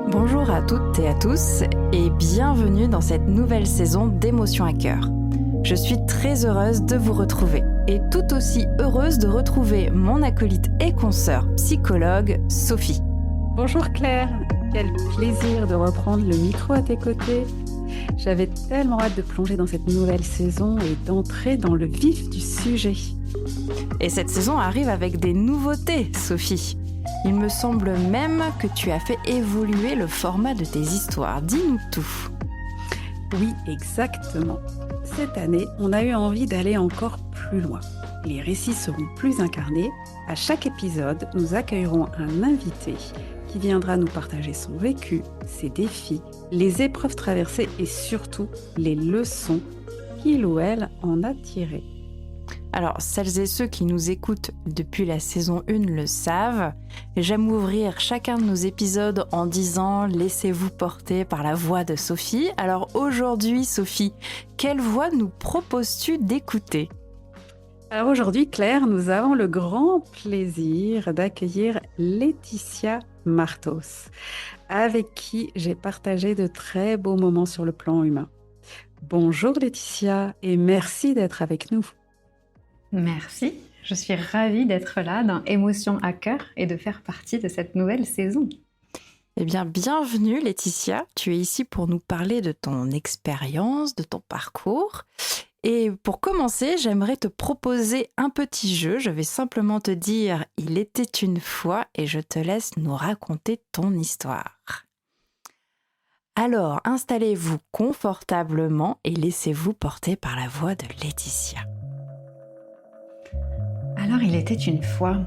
Bonjour à toutes et à tous et bienvenue dans cette nouvelle saison d'Émotions à cœur. Je suis très heureuse de vous retrouver et tout aussi heureuse de retrouver mon acolyte et consoeur psychologue Sophie. Bonjour Claire, quel plaisir de reprendre le micro à tes côtés. J'avais tellement hâte de plonger dans cette nouvelle saison et d'entrer dans le vif du sujet. Et cette saison arrive avec des nouveautés, Sophie. Il me semble même que tu as fait évoluer le format de tes histoires. Dis-nous tout. Oui, exactement. Cette année, on a eu envie d'aller encore plus loin. Les récits seront plus incarnés. À chaque épisode, nous accueillerons un invité qui viendra nous partager son vécu, ses défis, les épreuves traversées et surtout les leçons qu'il ou elle en a tirées. Alors, celles et ceux qui nous écoutent depuis la saison 1 le savent. J'aime ouvrir chacun de nos épisodes en disant « Laissez-vous porter par la voix de Sophie ». Alors aujourd'hui, Sophie, quelle voix nous proposes-tu d'écouter ? Alors aujourd'hui, Claire, nous avons le grand plaisir d'accueillir Laetitia Martos, avec qui j'ai partagé de très beaux moments sur le plan humain. Bonjour Laetitia et merci d'être avec nous. Merci, je suis ravie d'être là dans Émotions à cœur et de faire partie de cette nouvelle saison. Eh bien, bienvenue Laetitia, tu es ici pour nous parler de ton expérience, de ton parcours. Et pour commencer, j'aimerais te proposer un petit jeu. Je vais simplement te dire « Il était une fois » et je te laisse nous raconter ton histoire. Alors, installez-vous confortablement et laissez-vous porter par la voix de Laetitia. Alors, il était une fois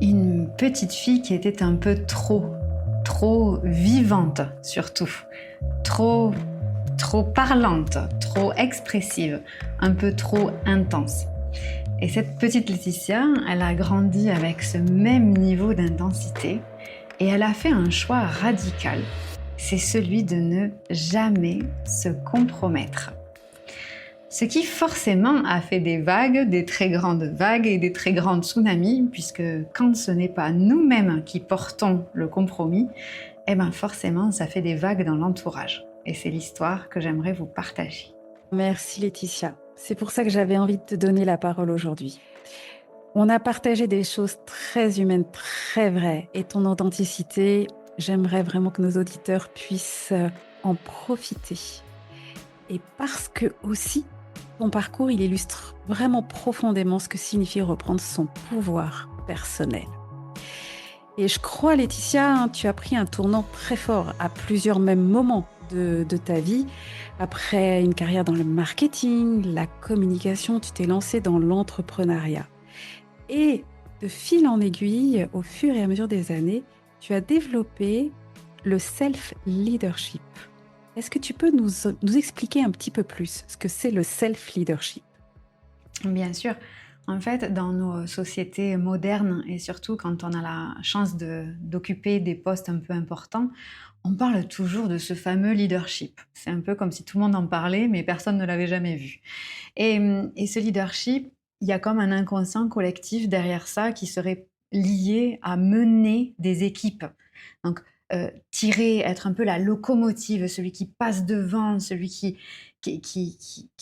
une petite fille qui était un peu trop vivante surtout, trop parlante, trop expressive, un peu trop intense. Et cette petite Laetitia, elle a grandi avec ce même niveau d'intensité et elle a fait un choix radical, c'est celui de ne jamais se compromettre. Ce qui forcément a fait des vagues, des très grandes vagues et des très grandes tsunamis, puisque quand ce n'est pas nous-mêmes qui portons le compromis, eh bien forcément ça fait des vagues dans l'entourage. Et c'est l'histoire que j'aimerais vous partager. Merci Laetitia, c'est pour ça que j'avais envie de te donner la parole aujourd'hui. On a partagé des choses très humaines, très vraies, et ton authenticité, j'aimerais vraiment que nos auditeurs puissent en profiter. Et parce que aussi, ton parcours, il illustre vraiment profondément ce que signifie reprendre son pouvoir personnel. Et je crois, Laetitia, tu as pris un tournant très fort à plusieurs mêmes moments de ta vie. Après une carrière dans le marketing, la communication, tu t'es lancée dans l'entrepreneuriat. Et de fil en aiguille, au fur et à mesure des années, tu as développé le self-leadership. Est-ce que tu peux nous expliquer un petit peu plus ce que c'est le self-leadership ? Bien sûr. En fait, dans nos sociétés modernes et surtout quand on a la chance d'occuper des postes un peu importants, on parle toujours de ce fameux leadership. C'est un peu comme si tout le monde en parlait, mais personne ne l'avait jamais vu. Et ce leadership, il y a comme un inconscient collectif derrière ça qui serait lié à mener des équipes. Donc, être un peu la locomotive, celui qui passe devant, celui qui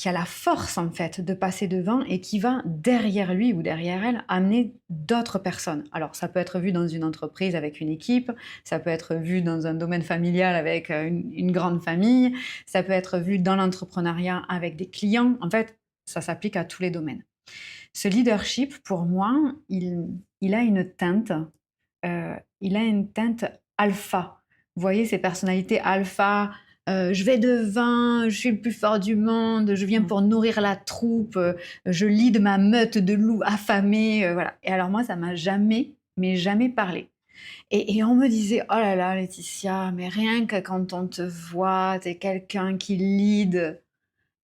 a la force en fait de passer devant et qui va derrière lui ou derrière elle amener d'autres personnes. Alors ça peut être vu dans une entreprise avec une équipe, ça peut être vu dans un domaine familial avec une grande famille, ça peut être vu dans l'entrepreneuriat avec des clients. En fait, ça s'applique à tous les domaines. Ce leadership, pour moi, il a une teinte alpha. Vous voyez ces personnalités alpha, je vais devant, je suis le plus fort du monde, je viens pour nourrir la troupe, je lead ma meute de loups affamés, voilà. Et alors moi, ça m'a jamais parlé. Et on me disait, oh là là Laetitia, mais rien que quand on te voit, t'es quelqu'un qui lead.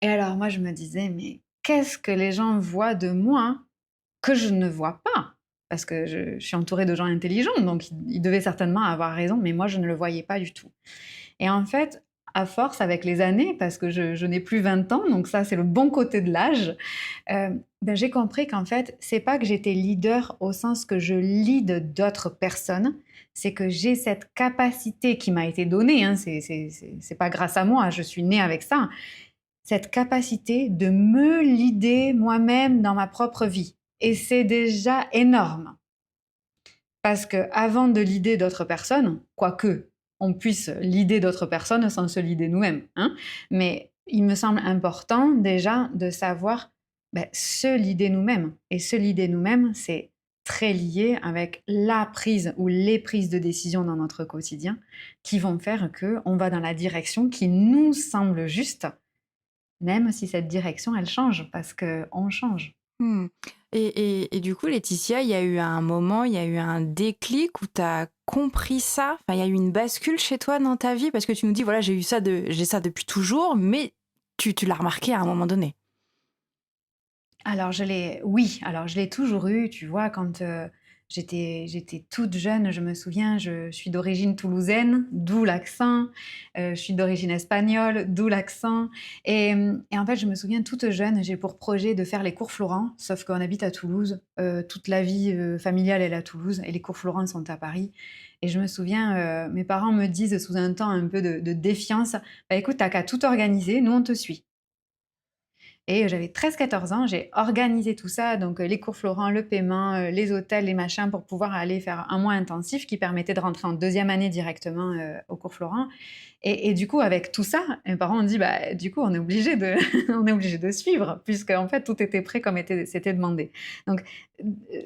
Et alors moi, je me disais, mais qu'est-ce que les gens voient de moi que je ne vois pas ? Parce que je suis entourée de gens intelligents, donc ils devaient certainement avoir raison, mais moi, je ne le voyais pas du tout. Et en fait, à force avec les années, parce que je n'ai plus 20 ans, donc ça c'est le bon côté de l'âge, j'ai compris qu'en fait, c'est pas que j'étais leader au sens que je lead d'autres personnes, c'est que j'ai cette capacité qui m'a été donnée, hein, c'est pas grâce à moi, je suis née avec ça, cette capacité de me leader moi-même dans ma propre vie. Et c'est déjà énorme. Parce qu'avant de leader d'autres personnes, quoique on puisse leader d'autres personnes sans se leader nous-mêmes, hein, mais il me semble important déjà de savoir se leader nous-mêmes. Et se leader nous-mêmes, c'est très lié avec la prise ou les prises de décision dans notre quotidien qui vont faire qu'on va dans la direction qui nous semble juste, même si cette direction, elle change, parce qu'on change. Hmm. Et du coup, Laetitia, il y a eu un moment, il y a eu un déclic où tu as compris ça. Enfin, il y a eu une bascule chez toi dans ta vie parce que tu nous dis, voilà, j'ai ça depuis toujours, mais tu l'as remarqué à un moment donné. Alors, je l'ai toujours eu, tu vois, quand j'étais toute jeune, je me souviens, je suis d'origine toulousaine, d'où l'accent, je suis d'origine espagnole, d'où l'accent, et en fait, je me souviens, toute jeune, j'ai pour projet de faire les cours Florent, sauf qu'on habite à Toulouse, toute la vie familiale, elle est à Toulouse, et les cours Florent sont à Paris, et je me souviens, mes parents me disent sous un temps un peu de défiance, écoute, t'as qu'à tout organiser, nous on te suit. Et j'avais 13-14 ans, j'ai organisé tout ça, donc les cours Florent, le paiement, les hôtels, les machins, pour pouvoir aller faire un mois intensif qui permettait de rentrer en deuxième année directement au cours Florent. Et du coup, avec tout ça, mes parents ont dit, du coup, on est obligé de, on est obligé de suivre, puisque en fait, tout était prêt comme c'était demandé. Donc,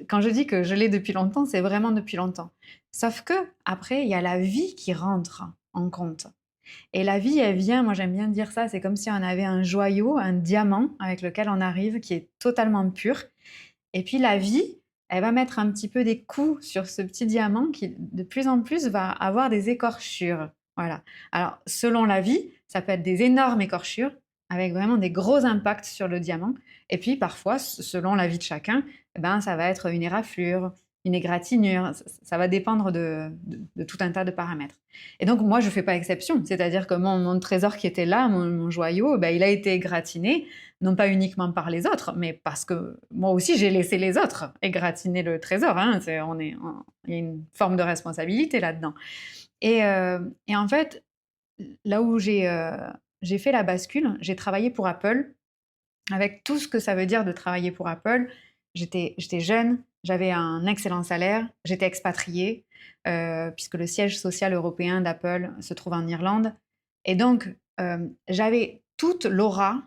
quand je dis que je l'ai depuis longtemps, c'est vraiment depuis longtemps. Sauf que après, il y a la vie qui rentre en compte. Et la vie, elle vient, moi j'aime bien dire ça, c'est comme si on avait un joyau, un diamant avec lequel on arrive, qui est totalement pur. Et puis la vie, elle va mettre un petit peu des coups sur ce petit diamant qui, de plus en plus, va avoir des écorchures. Voilà. Alors, selon la vie, ça peut être des énormes écorchures, avec vraiment des gros impacts sur le diamant. Et puis, parfois, selon la vie de chacun, ça va être une éraflure, une égratignure. Ça va dépendre de tout un tas de paramètres. Et donc, moi, je ne fais pas exception. C'est-à-dire que mon trésor qui était là, mon joyau, il a été égratigné, non pas uniquement par les autres, mais parce que moi aussi, j'ai laissé les autres égratigner le trésor. Hein. Il y a une forme de responsabilité là-dedans. Et en fait, là où j'ai fait la bascule, j'ai travaillé pour Apple, avec tout ce que ça veut dire de travailler pour Apple. J'étais jeune, j'avais un excellent salaire, j'étais expatriée, puisque le siège social européen d'Apple se trouve en Irlande. Et donc, j'avais toute l'aura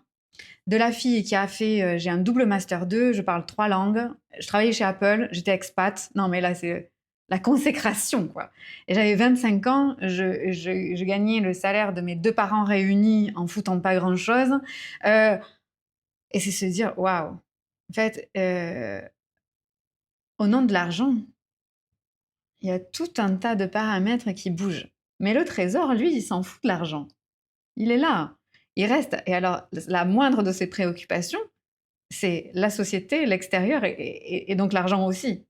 de la fille qui a fait... j'ai un double master 2, je parle 3 langues, je travaillais chez Apple, j'étais expat. Non, mais là, c'est la consécration, quoi. Et j'avais 25 ans, je gagnais le salaire de mes 2 parents réunis en foutant pas grand-chose. Et c'est se dire, waouh, en fait, au nom de l'argent, il y a tout un tas de paramètres qui bougent. Mais le trésor, lui, il s'en fout de l'argent. Il est là, il reste. Et alors, la moindre de ses préoccupations, c'est la société, l'extérieur et donc l'argent aussi.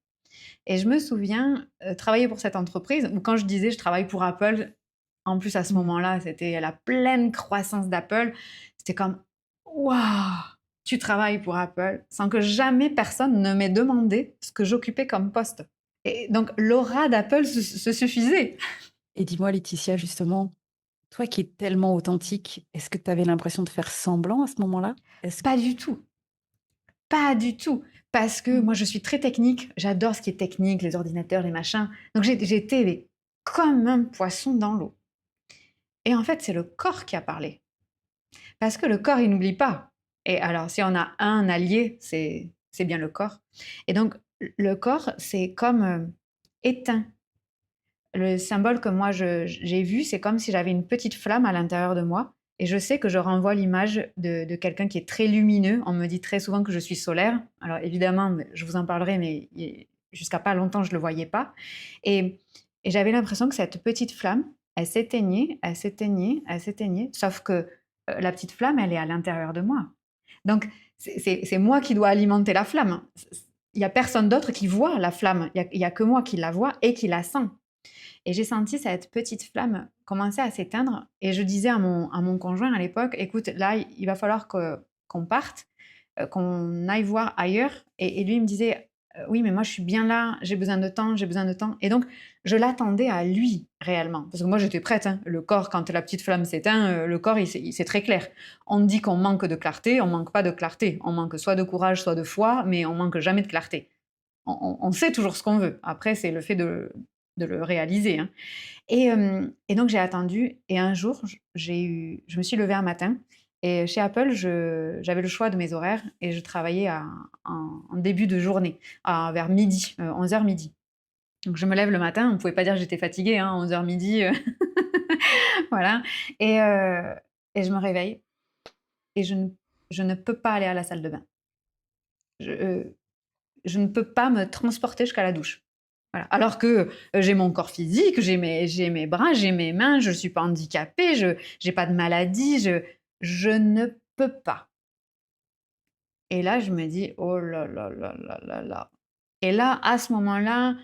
Et je me souviens travailler pour cette entreprise, où quand je disais je travaille pour Apple, en plus à ce moment-là, c'était la pleine croissance d'Apple, c'était comme waouh, tu travailles pour Apple, sans que jamais personne ne m'ait demandé ce que j'occupais comme poste. Et donc l'aura d'Apple se suffisait. Et dis-moi, Laetitia, justement, toi qui es tellement authentique, est-ce que tu avais l'impression de faire semblant à ce moment-là? Pas du tout. Pas du tout. Parce que moi, je suis très technique. J'adore ce qui est technique, les ordinateurs, les machins. Donc, j'étais comme un poisson dans l'eau. Et en fait, c'est le corps qui a parlé. Parce que le corps, il n'oublie pas. Et alors, si on a un allié, c'est bien le corps. Et donc, le corps, c'est comme éteint. Le symbole que moi, j'ai vu, c'est comme si j'avais une petite flamme à l'intérieur de moi. Et je sais que je renvoie l'image de quelqu'un qui est très lumineux. On me dit très souvent que je suis solaire. Alors évidemment, je vous en parlerai, mais jusqu'à pas longtemps, je ne le voyais pas. Et j'avais l'impression que cette petite flamme, elle s'éteignait, elle s'éteignait, elle s'éteignait. Sauf que la petite flamme, elle est à l'intérieur de moi. Donc, c'est moi qui dois alimenter la flamme. Il n'y a personne d'autre qui voit la flamme. Il n'y a que moi qui la vois et qui la sent. Et j'ai senti cette petite flamme commencer à s'éteindre. Et je disais à mon conjoint à l'époque, écoute, là, il va falloir qu'on parte, qu'on aille voir ailleurs. Et lui, il me disait, oui, mais moi, je suis bien là, j'ai besoin de temps, j'ai besoin de temps. Et donc, je l'attendais à lui, réellement. Parce que moi, j'étais prête. Hein. Le corps, quand la petite flamme s'éteint, le corps, c'est très clair. On dit qu'on manque de clarté, on manque pas de clarté. On manque soit de courage, soit de foi, mais on manque jamais de clarté. On sait toujours ce qu'on veut. Après, c'est le fait de le réaliser. Hein. Et donc, j'ai attendu. Et un jour, je me suis levée un matin. Et chez Apple, j'avais le choix de mes horaires et je travaillais en début de journée, vers midi, 11h midi. Donc, je me lève le matin. On ne pouvait pas dire que j'étais fatiguée, hein, 11h midi. Voilà. Et je me réveille et je ne peux pas aller à la salle de bain. Je ne peux pas me transporter jusqu'à la douche. Voilà. Alors que j'ai mon corps physique, j'ai mes bras, j'ai mes mains, je ne suis pas handicapée, je n'ai pas de maladie, je ne peux pas. Et là, je me dis, oh là là là là là là. Et là, à ce moment-là,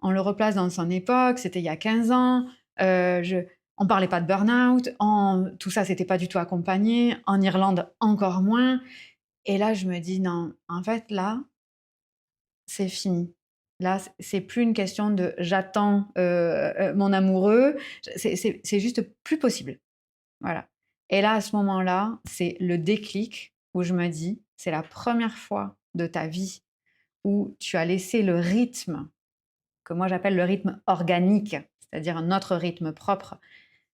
on le replace dans son époque, c'était il y a 15 ans, on ne parlait pas de burn-out, tout ça, c'était pas du tout accompagné, en Irlande, encore moins. Et là, je me dis, non, en fait, là, c'est fini. Là, c'est plus une question de j'attends mon amoureux, c'est juste plus possible. Voilà. Et là, à ce moment-là, c'est le déclic où je me dis, c'est la première fois de ta vie où tu as laissé le rythme, que moi j'appelle le rythme organique, c'est-à-dire notre rythme propre,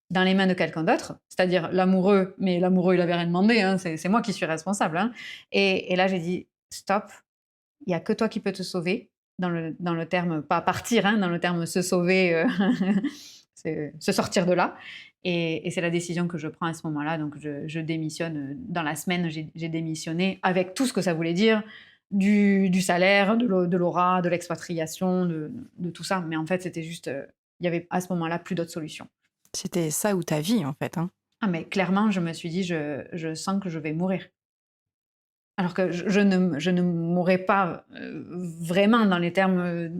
dans les mains de quelqu'un d'autre, c'est-à-dire l'amoureux, mais l'amoureux, il avait rien demandé, hein, c'est moi qui suis responsable. Hein. Et là, j'ai dit, stop, il n'y a que toi qui peux te sauver, dans le terme, pas partir, hein, dans le terme se sauver, c'est se sortir de là. Et c'est la décision que je prends à ce moment-là. Donc, je démissionne. Dans la semaine, j'ai démissionné avec tout ce que ça voulait dire, du salaire, de l'aura, de l'expatriation, de tout ça. Mais en fait, c'était juste, il y avait à ce moment-là plus d'autres solutions. C'était ça ou ta vie, en fait. Hein. Ah, mais clairement, je me suis dit, je sens que je vais mourir. Alors que je ne mourrais pas vraiment dans les termes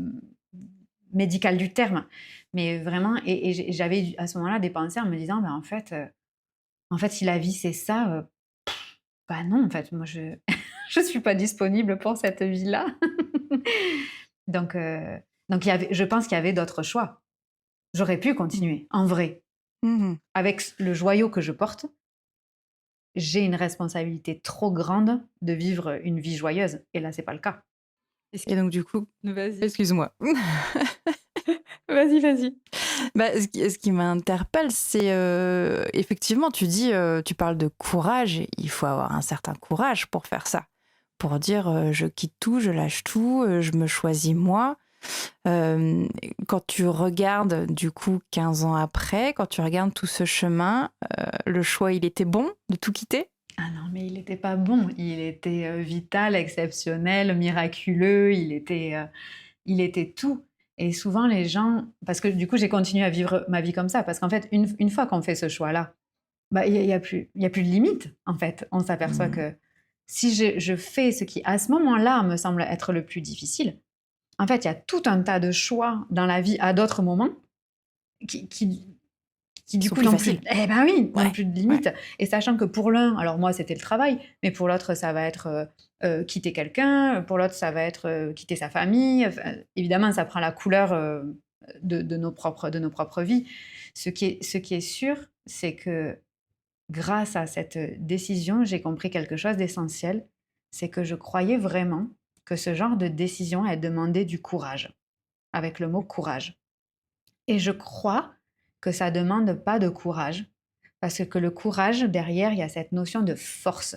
médicaux du terme, mais vraiment, et j'avais à ce moment-là des pensées en me disant, en fait, si la vie c'est ça, bah non, en fait, moi je je suis pas disponible pour cette vie-là. donc je pense qu'il y avait d'autres choix. J'aurais pu continuer, en vrai. Avec le joyau que je porte, j'ai une responsabilité trop grande de vivre une vie joyeuse. Et là, c'est pas le cas. Et donc, du coup, Vas-y. excuse-moi. Vas-y. Bah, ce qui m'interpelle, c'est effectivement, tu parles de courage. Et il faut avoir un certain courage pour faire ça. Pour dire, je quitte tout, je lâche tout, je me choisis moi. Quand tu regardes, du coup, 15 ans après, quand tu regardes tout ce chemin, le choix, il était bon de tout quitter ? Ah non, mais il n'était pas bon. Il était vital, exceptionnel, miraculeux. Il était tout. Et souvent, les gens... Parce que du coup, j'ai continué à vivre ma vie comme ça. Parce qu'en fait, une fois qu'on fait ce choix-là, il n'y a plus de limite, en fait. On s'aperçoit que si je fais ce qui, à ce moment-là, me semble être le plus difficile, en fait, il y a tout un tas de choix dans la vie à d'autres moments qui du coup n'ont plus, n'ont plus de limites. Ouais. Et sachant que pour l'un, alors moi c'était le travail, mais pour l'autre ça va être quitter quelqu'un, pour l'autre ça va être quitter sa famille. Enfin, évidemment, ça prend la couleur de nos propres vies. Ce qui est sûr, c'est que grâce à cette décision, j'ai compris quelque chose d'essentiel, c'est que je croyais vraiment que ce genre de décision, elle demandait du courage, avec le mot courage. Et je crois que ça demande pas de courage, parce que le courage, derrière, il y a cette notion de force,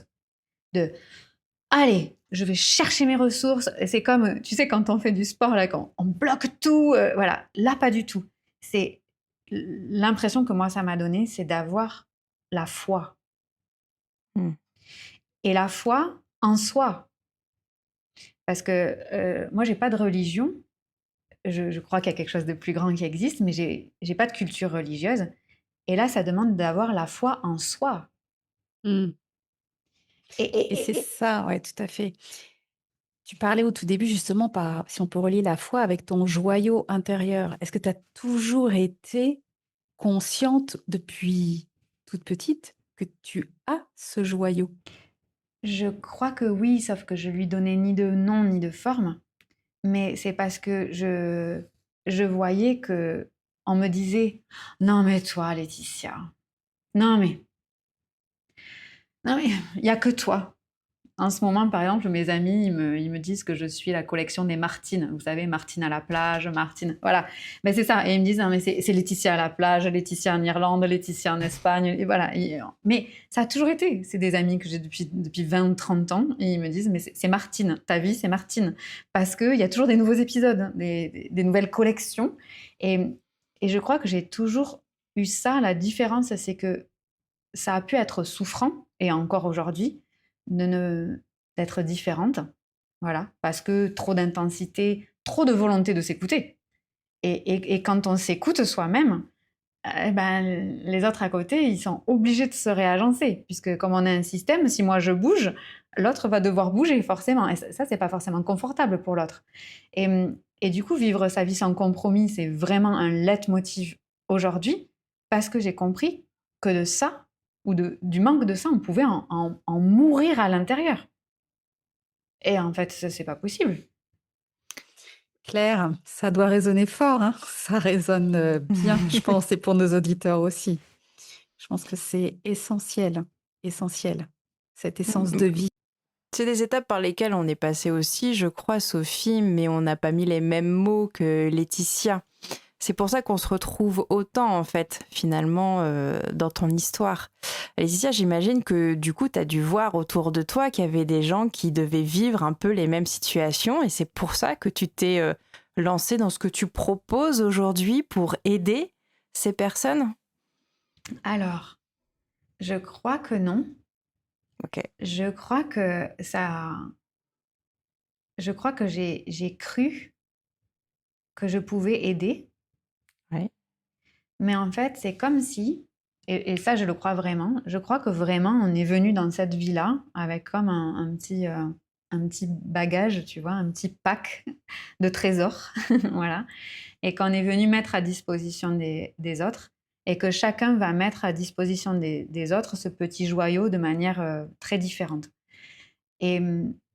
de « allez, je vais chercher mes ressources ». C'est comme, tu sais, quand on fait du sport, là, quand on bloque tout, voilà. Là, pas du tout. C'est l'impression que moi, ça m'a donné, c'est d'avoir la foi. Et la foi en soi. Parce que moi, j'ai pas de religion. Je crois qu'il y a quelque chose de plus grand qui existe, mais j'ai pas de culture religieuse. Et là, ça demande d'avoir la foi en soi. Et c'est ça, ouais, tout à fait. Tu parlais au tout début justement, si on peut relier la foi avec ton joyau intérieur. Est-ce que tu as toujours été consciente depuis toute petite que tu as ce joyau? Je crois que oui, sauf que je lui donnais ni de nom ni de forme. Mais c'est parce que je voyais que on me disait, non mais toi, Laetitia, non mais, non mais, il y a que toi. En ce moment, par exemple, mes amis, ils me disent que je suis la collection des Martines. Vous savez, Martine à la plage, Martine. Voilà. Mais c'est ça. Et ils me disent, non, mais c'est Laetitia à la plage, Laetitia en Irlande, Laetitia en Espagne. Et voilà. Mais ça a toujours été. C'est des amis que j'ai depuis 20 ou 30 ans. Et ils me disent, mais c'est Martine. Ta vie, c'est Martine. Parce qu'il y a toujours des nouveaux épisodes, des nouvelles collections. Et, et je crois que j'ai toujours eu ça. La différence, c'est que ça a pu être souffrant, et encore aujourd'hui, d'être différente, voilà, parce que trop d'intensité, trop de volonté de s'écouter. Et quand on s'écoute soi-même, eh ben, les autres à côté, ils sont obligés de se réagencer, puisque comme on a un système, si moi je bouge, l'autre va devoir bouger forcément, et ça c'est pas forcément confortable pour l'autre. Et, et du coup, vivre sa vie sans compromis, c'est vraiment un leitmotiv aujourd'hui, parce que j'ai compris que de ça, ou du manque de ça, on pouvait en mourir à l'intérieur. Et en fait, ça, c'est pas possible. Claire, ça doit résonner fort, hein. Ça résonne bien, je pense, et pour nos auditeurs aussi. Je pense que c'est essentiel, essentiel, cette essence de vie. C'est des étapes par lesquelles on est passé aussi, je crois, Sophie, mais on n'a pas mis les mêmes mots que Laetitia. C'est pour ça qu'on se retrouve autant, en fait, finalement, dans ton histoire. Laetitia, j'imagine que du coup, tu as dû voir autour de toi qu'il y avait des gens qui devaient vivre un peu les mêmes situations, et c'est pour ça que tu t'es lancée dans ce que tu proposes aujourd'hui pour aider ces personnes. Alors, je crois que non. Ok. Je crois que ça. Je crois que j'ai cru que je pouvais aider. Ouais. Mais en fait, c'est comme si, et ça je le crois vraiment, je crois que vraiment on est venu dans cette vie-là avec comme un petit bagage, tu vois, un petit pack de trésors, voilà, et qu'on est venu mettre à disposition des autres, et que chacun va mettre à disposition des autres ce petit joyau de manière très différente. Et,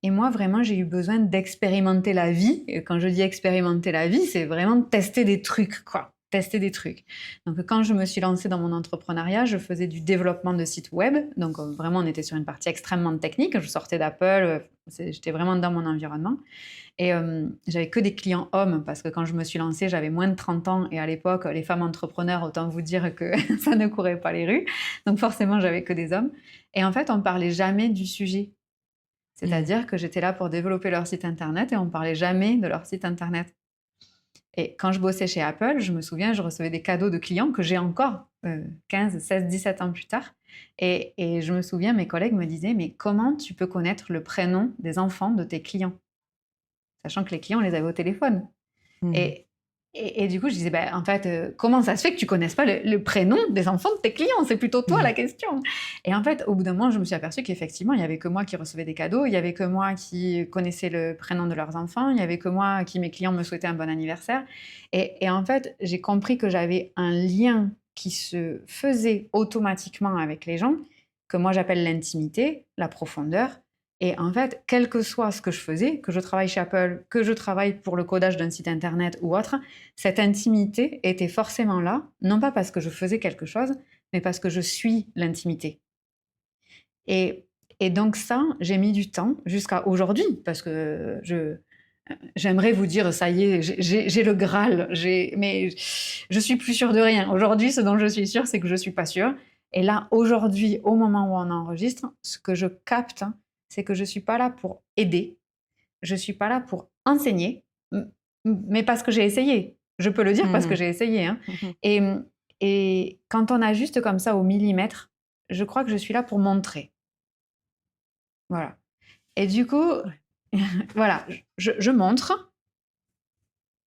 et moi, vraiment, j'ai eu besoin d'expérimenter la vie. Et quand je dis expérimenter la vie, c'est vraiment tester des trucs, quoi. Tester des trucs. Donc, quand je me suis lancée dans mon entrepreneuriat, je faisais du développement de sites web. Donc, vraiment, on était sur une partie extrêmement technique. Je sortais d'Apple, j'étais vraiment dans mon environnement. Et j'avais que des clients hommes parce que quand je me suis lancée, j'avais moins de 30 ans. Et à l'époque, les femmes entrepreneurs, autant vous dire que ça ne courait pas les rues. Donc, forcément, j'avais que des hommes. Et en fait, on ne parlait jamais du sujet. C'est-à-dire que j'étais là pour développer leur site internet et on ne parlait jamais de leur site internet. Et quand je bossais chez Apple, je me souviens, je recevais des cadeaux de clients que j'ai encore 15, 16, 17 ans plus tard. Et je me souviens, mes collègues me disaient, mais comment tu peux connaître le prénom des enfants de tes clients? Sachant que les clients, on les avait au téléphone. Et du coup, je disais, bah, en fait, comment ça se fait que tu ne connaisses pas le prénom des enfants de tes clients? C'est plutôt toi la question. Et en fait, au bout d'un moment, je me suis aperçue qu'effectivement, il n'y avait que moi qui recevais des cadeaux, il n'y avait que moi qui connaissais le prénom de leurs enfants, il n'y avait que moi qui, mes clients, me souhaitaient un bon anniversaire. Et en fait, j'ai compris que j'avais un lien qui se faisait automatiquement avec les gens, que moi j'appelle l'intimité, la profondeur. Et en fait, quel que soit ce que je faisais, que je travaille chez Apple, que je travaille pour le codage d'un site internet ou autre, cette intimité était forcément là, non pas parce que je faisais quelque chose, mais parce que je suis l'intimité. Et donc ça, j'ai mis du temps jusqu'à aujourd'hui, parce que j'aimerais vous dire, ça y est, j'ai le Graal, mais je suis plus sûre de rien. Aujourd'hui, ce dont je suis sûre, c'est que je suis pas sûre. Et là, aujourd'hui, au moment où on enregistre, ce que je capte, c'est que je suis pas là pour aider, je suis pas là pour enseigner, mais parce que j'ai essayé. Je peux le dire parce que j'ai essayé. Hein. Et quand on ajuste comme ça au millimètre, je crois que je suis là pour montrer. Voilà. Et du coup, voilà, je montre.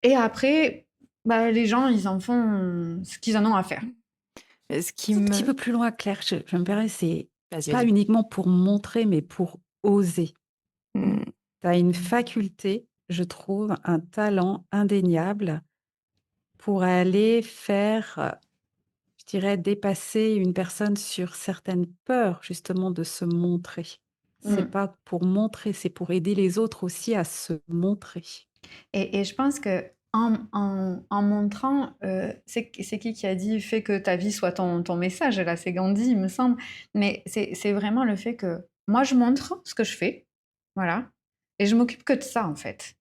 Et après, bah, les gens, ils en font ce qu'ils en ont à faire. Un petit peu plus loin, Claire, je me permets, c'est pas uniquement pour montrer, mais pour oser. Tu as une faculté, je trouve, un talent indéniable pour aller faire, je dirais, dépasser une personne sur certaines peurs, justement, de se montrer. C'est Mm. pas pour montrer, c'est pour aider les autres aussi à se montrer. Et je pense que en montrant, c'est qui a dit fais que ta vie soit ton message? Là, c'est Gandhi, il me semble. Mais c'est vraiment le fait que moi, je montre ce que je fais, voilà, et je m'occupe que de ça, en fait.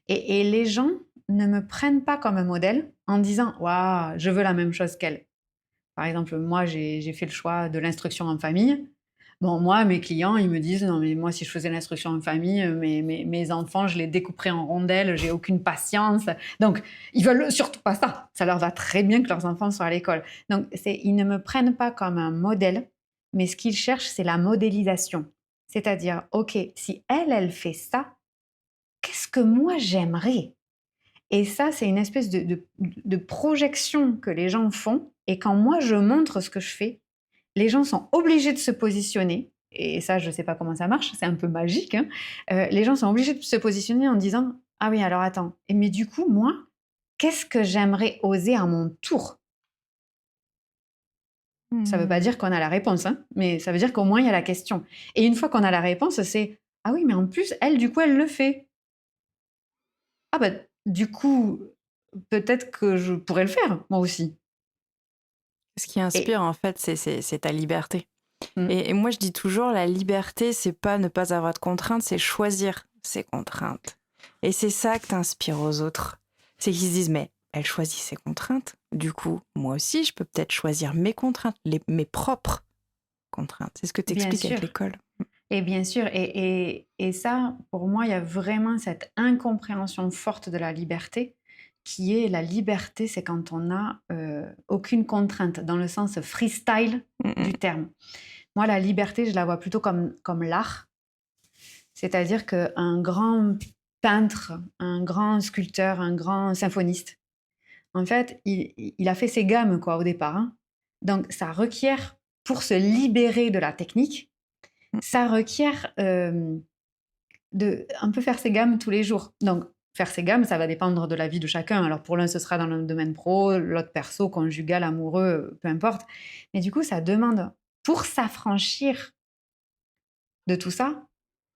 Et les gens ne me prennent pas comme un modèle en disant waouh, je veux la même chose qu'elle. Par exemple, moi, j'ai fait le choix de l'instruction en famille. Bon, moi, mes clients, ils me disent, non, mais moi, si je faisais l'instruction en famille, mes enfants, je les découperais en rondelles, j'ai aucune patience. Donc, ils veulent surtout pas ça. Ça leur va très bien que leurs enfants soient à l'école. Donc, ils ne me prennent pas comme un modèle, mais ce qu'ils cherchent, c'est la modélisation. C'est-à-dire, OK, si elle fait ça, qu'est-ce que moi j'aimerais? Et ça, c'est une espèce de projection que les gens font. Et quand moi, je montre ce que je fais, les gens sont obligés de se positionner. Et ça, je ne sais pas comment ça marche, c'est un peu magique, hein. Les gens sont obligés de se positionner en disant ah oui, alors attends, mais du coup, moi, qu'est-ce que j'aimerais oser à mon tour? Ça ne veut pas Hmm. dire qu'on a la réponse, hein, mais ça veut dire qu'au moins, il y a la question. Et une fois qu'on a la réponse, c'est ah oui, mais en plus, elle, du coup, elle le fait. Ah bah, du coup, peut-être que je pourrais le faire, moi aussi. Ce qui Et inspire, en fait, c'est ta liberté. mm, Et moi, je dis toujours, la liberté, c'est pas ne pas avoir de contraintes, c'est choisir ses contraintes. Et c'est ça que t'inspires aux autres. C'est qu'ils se disent, mais elle choisit ses contraintes. Du coup, moi aussi, je peux peut-être choisir mes contraintes, mes propres contraintes. C'est ce que tu bien expliques avec sûr. l'école. Et bien sûr, et ça, pour moi, il y a vraiment cette incompréhension forte de la liberté, qui est la liberté, c'est quand on n'a aucune contrainte, dans le sens freestyle Mm, du terme. Moi, la liberté, je la vois plutôt comme l'art, c'est-à-dire qu'un grand peintre, un grand sculpteur, un grand symphoniste, en fait, il a fait ses gammes quoi, au départ, hein. Donc, ça requiert, pour se libérer de la technique, mm. ça requiert de un peu faire ses gammes tous les jours. Donc, faire ses gammes, ça va dépendre de la vie de chacun. Alors, pour l'un, ce sera dans le domaine pro, l'autre perso, conjugal, amoureux, peu importe. Mais du coup, ça demande, pour s'affranchir de tout ça,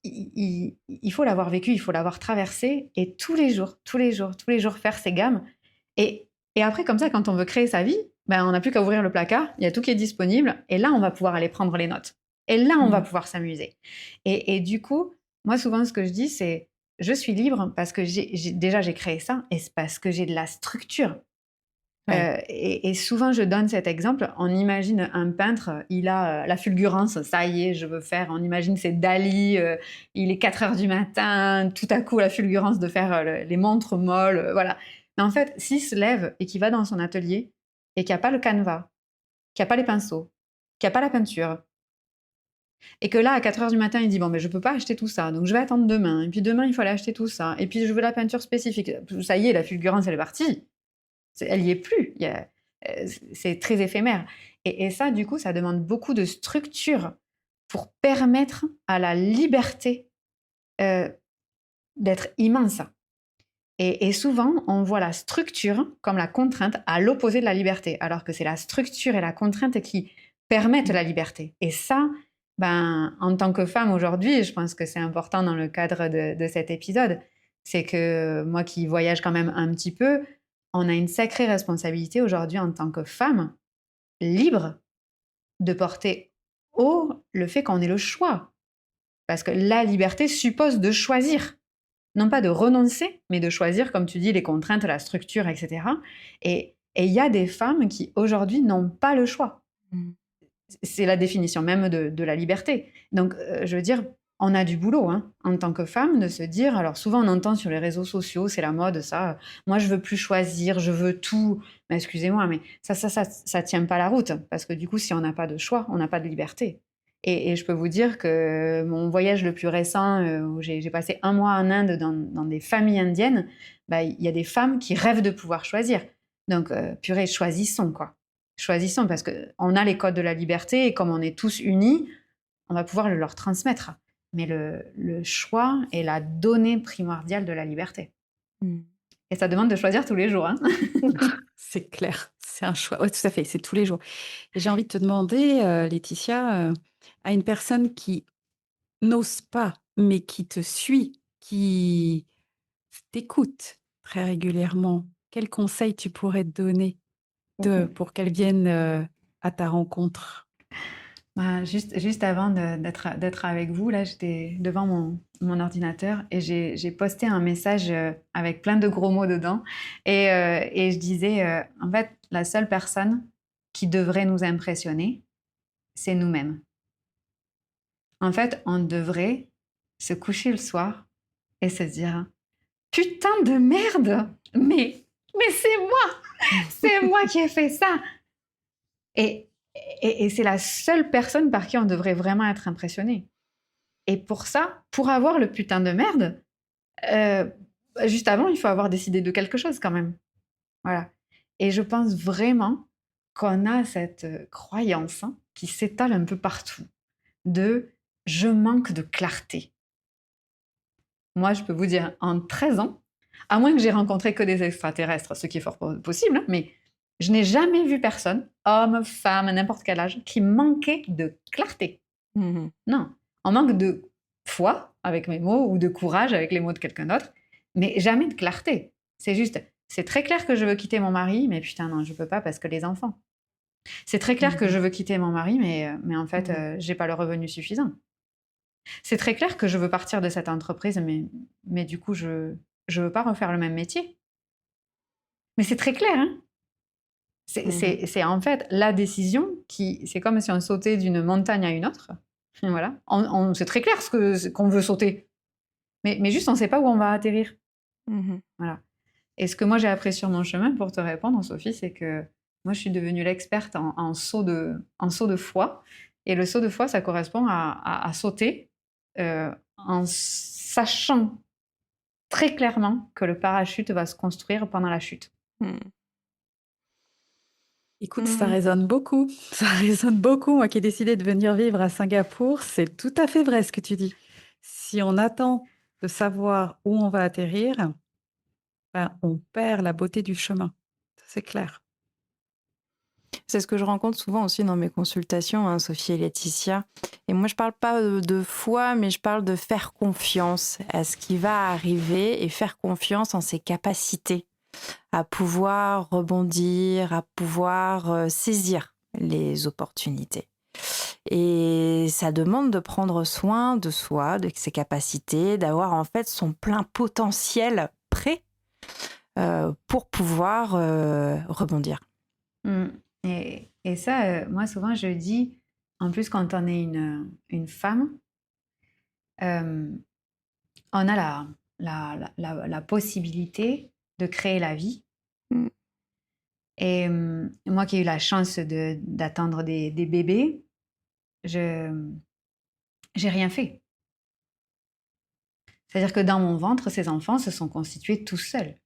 il faut l'avoir vécu, il faut l'avoir traversé, et tous les jours, tous les jours, tous les jours, faire ses gammes. Et, et après, comme ça, quand on veut créer sa vie, ben, on n'a plus qu'à ouvrir le placard, il y a tout qui est disponible, et là, on va pouvoir aller prendre les notes. Et là, on va Mm. pouvoir s'amuser. Et du coup, moi, souvent, ce que je dis, c'est je suis libre parce que déjà, j'ai créé ça, et c'est parce que j'ai de la structure. Ouais. Et souvent, je donne cet exemple. On imagine un peintre, il a la fulgurance, ça y est, je veux faire. On imagine c'est Dali, il est 4 heures du matin, tout à coup, la fulgurance de faire les montres molles, voilà. Mais en fait, s'il se lève et qu'il va dans son atelier et qu'il n'y a pas le canevas, qu'il n'y a pas les pinceaux, qu'il n'y a pas la peinture, et que là, à 4 heures du matin, il dit bon, mais je ne peux pas acheter tout ça, donc je vais attendre demain. Et puis demain, il faut aller acheter tout ça. Et puis je veux la peinture spécifique. Ça y est, la fulgurance, elle est partie. Elle n'y est plus. C'est très éphémère. Et ça, du coup, ça demande beaucoup de structure pour permettre à la liberté euh, d'être immense. Et souvent, on voit la structure comme la contrainte à l'opposé de la liberté, alors que c'est la structure et la contrainte qui permettent la liberté. Et ça, ben, en tant que femme aujourd'hui, je pense que c'est important dans le cadre de cet épisode, c'est que moi qui voyage quand même un petit peu, on a une sacrée responsabilité aujourd'hui en tant que femme libre de porter haut le fait qu'on ait le choix. Parce que la liberté suppose de choisir. Non pas de renoncer, mais de choisir, comme tu dis, les contraintes, la structure, etc. Et il y a des femmes qui, aujourd'hui, n'ont pas le choix. Mm. C'est la définition même de la liberté. Donc, je veux dire, on a du boulot, hein, en tant que femme, de se dire, alors souvent on entend sur les réseaux sociaux, c'est la mode, ça, moi je veux plus choisir, je veux tout. Mais excusez-moi, mais ça tient pas la route, parce que du coup, si on n'a pas de choix, on n'a pas de liberté. Et je peux vous dire que mon voyage le plus récent, où j'ai passé un mois en Inde dans des familles indiennes, bah, il y a des femmes qui rêvent de pouvoir choisir. Donc, purée, choisissons, quoi. Choisissons, parce qu'on a les codes de la liberté, et comme on est tous unis, on va pouvoir le leur transmettre. Mais le choix est la donnée primordiale de la liberté. Mm. Et ça demande de choisir tous les jours. Hein. C'est clair, c'est un choix. Oui, tout à fait, c'est tous les jours. Et j'ai envie de te demander, Laetitia, à une personne qui n'ose pas, mais qui te suit, qui t'écoute très régulièrement, quel conseil tu pourrais te donner pour qu'elle vienne à ta rencontre? Bah, juste avant d'être avec vous, là, j'étais devant mon ordinateur et j'ai posté un message avec plein de gros mots dedans. Et je disais, en fait, la seule personne qui devrait nous impressionner, c'est nous-mêmes. En fait, on devrait se coucher le soir et se dire, putain de merde, mais c'est moi qui ai fait ça. Et, et c'est la seule personne par qui on devrait vraiment être impressionné. Et pour ça, pour avoir le putain de merde, euh, juste avant, il faut avoir décidé de quelque chose quand même. Voilà. Et je pense vraiment qu'on a cette croyance qui s'étale un peu partout de je manque de clarté. Moi, je peux vous dire, en 13 ans, à moins que j'ai rencontré que des extraterrestres, ce qui est fort possible, hein, mais je n'ai jamais vu personne, homme, femme, à n'importe quel âge, qui manquait de clarté. Mhm. Non, on manque de foi avec mes mots ou de courage avec les mots de quelqu'un d'autre, mais jamais de clarté. C'est juste, c'est très clair que je veux quitter mon mari, mais putain, non, je peux pas parce que les enfants. C'est très clair que je veux quitter mon mari, mais en fait, j'ai pas le revenu suffisant. C'est très clair que je veux partir de cette entreprise, mais du coup, je veux pas refaire le même métier. Mais c'est très clair, hein. C'est en fait la décision qui... C'est comme si on sautait d'une montagne à une autre. Voilà. C'est très clair qu'on veut sauter. Mais juste, on ne sait pas où on va atterrir. Mhm. Voilà. Et ce que moi, j'ai appris sur mon chemin, pour te répondre, Sophie, c'est que moi, je suis devenue l'experte en saut de foi. Et le saut de foi, ça correspond à sauter en sachant très clairement que le parachute va se construire pendant la chute. Mm. Écoute, ça résonne beaucoup. Ça résonne beaucoup. Moi qui ai décidé de venir vivre à Singapour, c'est tout à fait vrai ce que tu dis. Si on attend de savoir où on va atterrir, ben, on perd la beauté du chemin. Ça, c'est clair. C'est ce que je rencontre souvent aussi dans mes consultations, hein, Sophie et Laetitia. Et moi, je parle pas de foi, mais je parle de faire confiance à ce qui va arriver et faire confiance en ses capacités à pouvoir rebondir, à pouvoir saisir les opportunités. Et ça demande de prendre soin de soi, de ses capacités, d'avoir en fait son plein potentiel prêt pour pouvoir rebondir. Et ça, moi, souvent, je dis, en plus, quand on est une femme, on a la possibilité de créer la vie. Mm. Et moi qui ai eu la chance d'attendre des bébés, j'ai rien fait. C'est-à-dire que dans mon ventre, ces enfants se sont constitués tout seuls.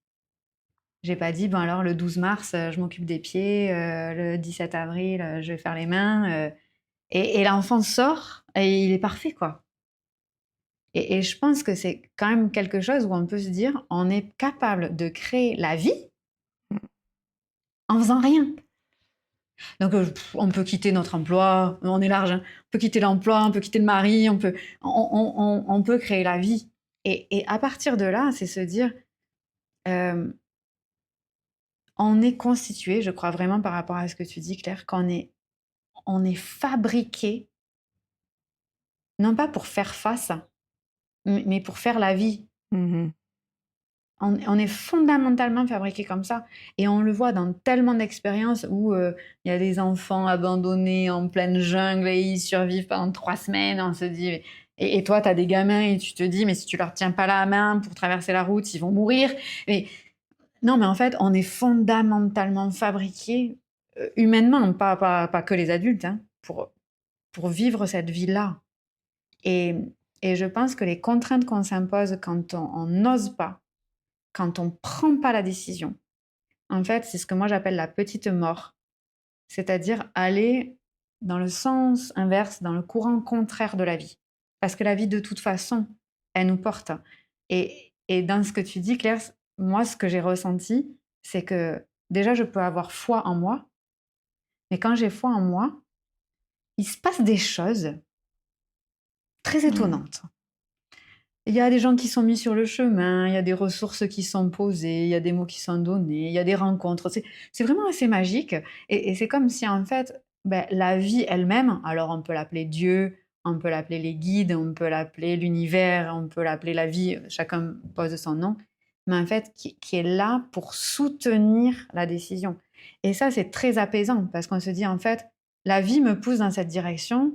J'ai pas dit, bon alors le 12 mars, je m'occupe des pieds, le 17 avril, je vais faire les mains. Et l'enfant sort et il est parfait, quoi. Et je pense que c'est quand même quelque chose où on peut se dire, on est capable de créer la vie en faisant rien. Donc, on peut quitter notre emploi, on est large, hein. On peut quitter l'emploi, on peut quitter le mari, on peut créer la vie. Et à partir de là, c'est se dire, on est constitué, je crois vraiment par rapport à ce que tu dis, Claire, on est fabriqué, non pas pour faire face, mais pour faire la vie. Mhm. On est fondamentalement fabriqué comme ça. Et on le voit dans tellement d'expériences où il y a des enfants abandonnés en pleine jungle et ils survivent pendant 3 semaines. On se dit, et toi, tu as des gamins et tu te dis, mais si tu leur tiens pas la main pour traverser la route, ils vont mourir. Mais non, mais en fait, on est fondamentalement fabriqué, humainement, pas que les adultes, hein, pour vivre cette vie-là. Et je pense que les contraintes qu'on s'impose quand on n'ose pas, quand on ne prend pas la décision, en fait, c'est ce que moi j'appelle la petite mort. C'est-à-dire aller dans le sens inverse, dans le courant contraire de la vie. Parce que la vie, de toute façon, elle nous porte. Et dans ce que tu dis, Claire, moi, ce que j'ai ressenti, c'est que déjà, je peux avoir foi en moi, mais quand j'ai foi en moi, il se passe des choses très Mhm. étonnantes. Il y a des gens qui sont mis sur le chemin, il y a des ressources qui sont posées, il y a des mots qui sont donnés, il y a des rencontres. C'est vraiment assez magique. Et c'est comme si, en fait, ben, la vie elle-même, alors on peut l'appeler Dieu, on peut l'appeler les guides, on peut l'appeler l'univers, on peut l'appeler la vie, chacun pose son nom, mais en fait, qui est là pour soutenir la décision. Et ça, c'est très apaisant parce qu'on se dit, en fait, la vie me pousse dans cette direction.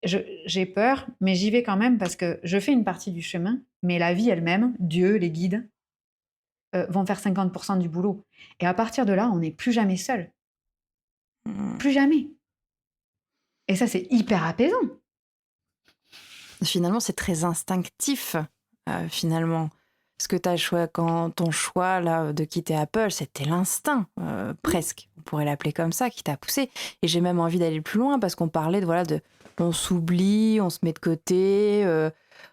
J'ai peur, mais j'y vais quand même parce que je fais une partie du chemin, mais la vie elle-même, Dieu, les guides, vont faire 50% du boulot. Et à partir de là, on n'est plus jamais seul. Mhm. Plus jamais. Et ça, c'est hyper apaisant. Finalement, c'est très instinctif, finalement. Parce que quand ton choix là, de quitter Apple, c'était l'instinct, presque. On pourrait l'appeler comme ça, qui t'a poussé. Et j'ai même envie d'aller plus loin parce qu'on parlait on s'oublie, on se met de côté,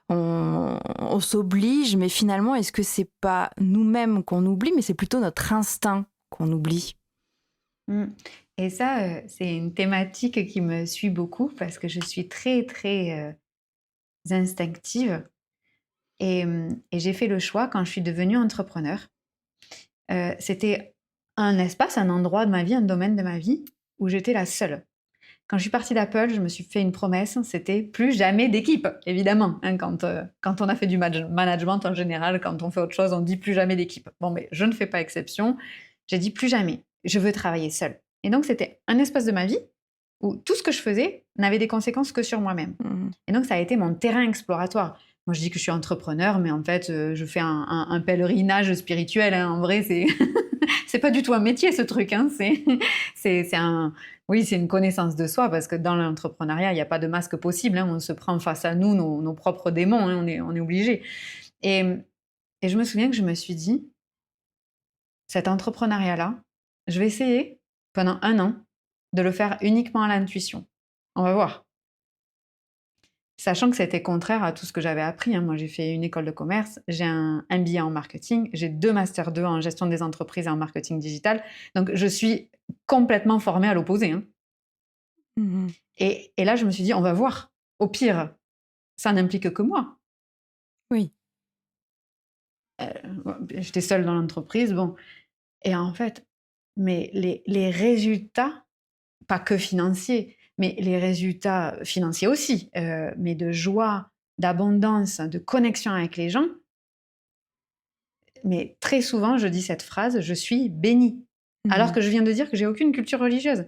on s'oblige. Mais finalement, est-ce que c'est pas nous-mêmes qu'on oublie, mais c'est plutôt notre instinct qu'on oublie? Mm. Et ça, c'est une thématique qui me suit beaucoup parce que je suis très, très instinctive. Et j'ai fait le choix quand je suis devenue entrepreneur. C'était un espace, un endroit de ma vie, un domaine de ma vie où j'étais la seule. Quand je suis partie d'Apple, je me suis fait une promesse, c'était plus jamais d'équipe, évidemment. Hein, quand on a fait du management en général, quand on fait autre chose, on dit plus jamais d'équipe. Bon, mais je ne fais pas exception. J'ai dit plus jamais. Je veux travailler seule. Et donc, c'était un espace de ma vie où tout ce que je faisais n'avait des conséquences que sur moi-même. Mhm. Et donc, ça a été mon terrain exploratoire. Moi, je dis que je suis entrepreneur, mais en fait, je fais un pèlerinage spirituel. Hein. En vrai, c'est pas du tout un métier, ce truc. Hein. Oui, c'est une connaissance de soi, parce que dans l'entrepreneuriat, il n'y a pas de masque possible. Hein. On se prend face à nous, nos propres démons. Hein. On est obligé. Et, et je me souviens que je me suis dit, cet entrepreneuriat-là, je vais essayer pendant 1 an de le faire uniquement à l'intuition. On va voir. Sachant que c'était contraire à tout ce que j'avais appris. Hein. Moi, j'ai fait une école de commerce, j'ai un MBA en marketing, j'ai 2 Master 2 en gestion des entreprises et en marketing digital. Donc, je suis complètement formée à l'opposé. Hein. Mhm. Et là, je me suis dit, on va voir. Au pire, ça n'implique que moi. Oui. J'étais seule dans l'entreprise. Bon. Et en fait, mais les résultats, pas que financiers, mais les résultats financiers aussi, mais de joie, d'abondance, de connexion avec les gens, mais très souvent, je dis cette phrase, je suis bénie. Alors Mhm. que je viens de dire que j'ai aucune culture religieuse.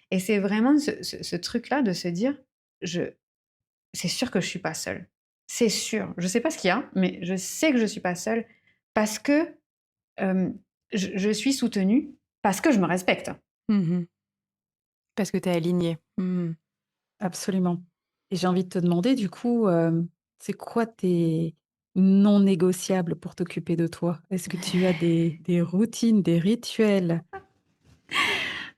Et c'est vraiment ce truc-là de se dire, c'est sûr que je suis pas seule. C'est sûr. Je sais pas ce qu'il y a, mais je sais que je suis pas seule parce que euh, je suis soutenue, parce que je me respecte. Mhm. Parce que tu es aligné. Mhm. Absolument. Et j'ai envie de te demander, du coup, c'est quoi tes non négociables pour t'occuper de toi? Est-ce que tu as des routines, des rituels?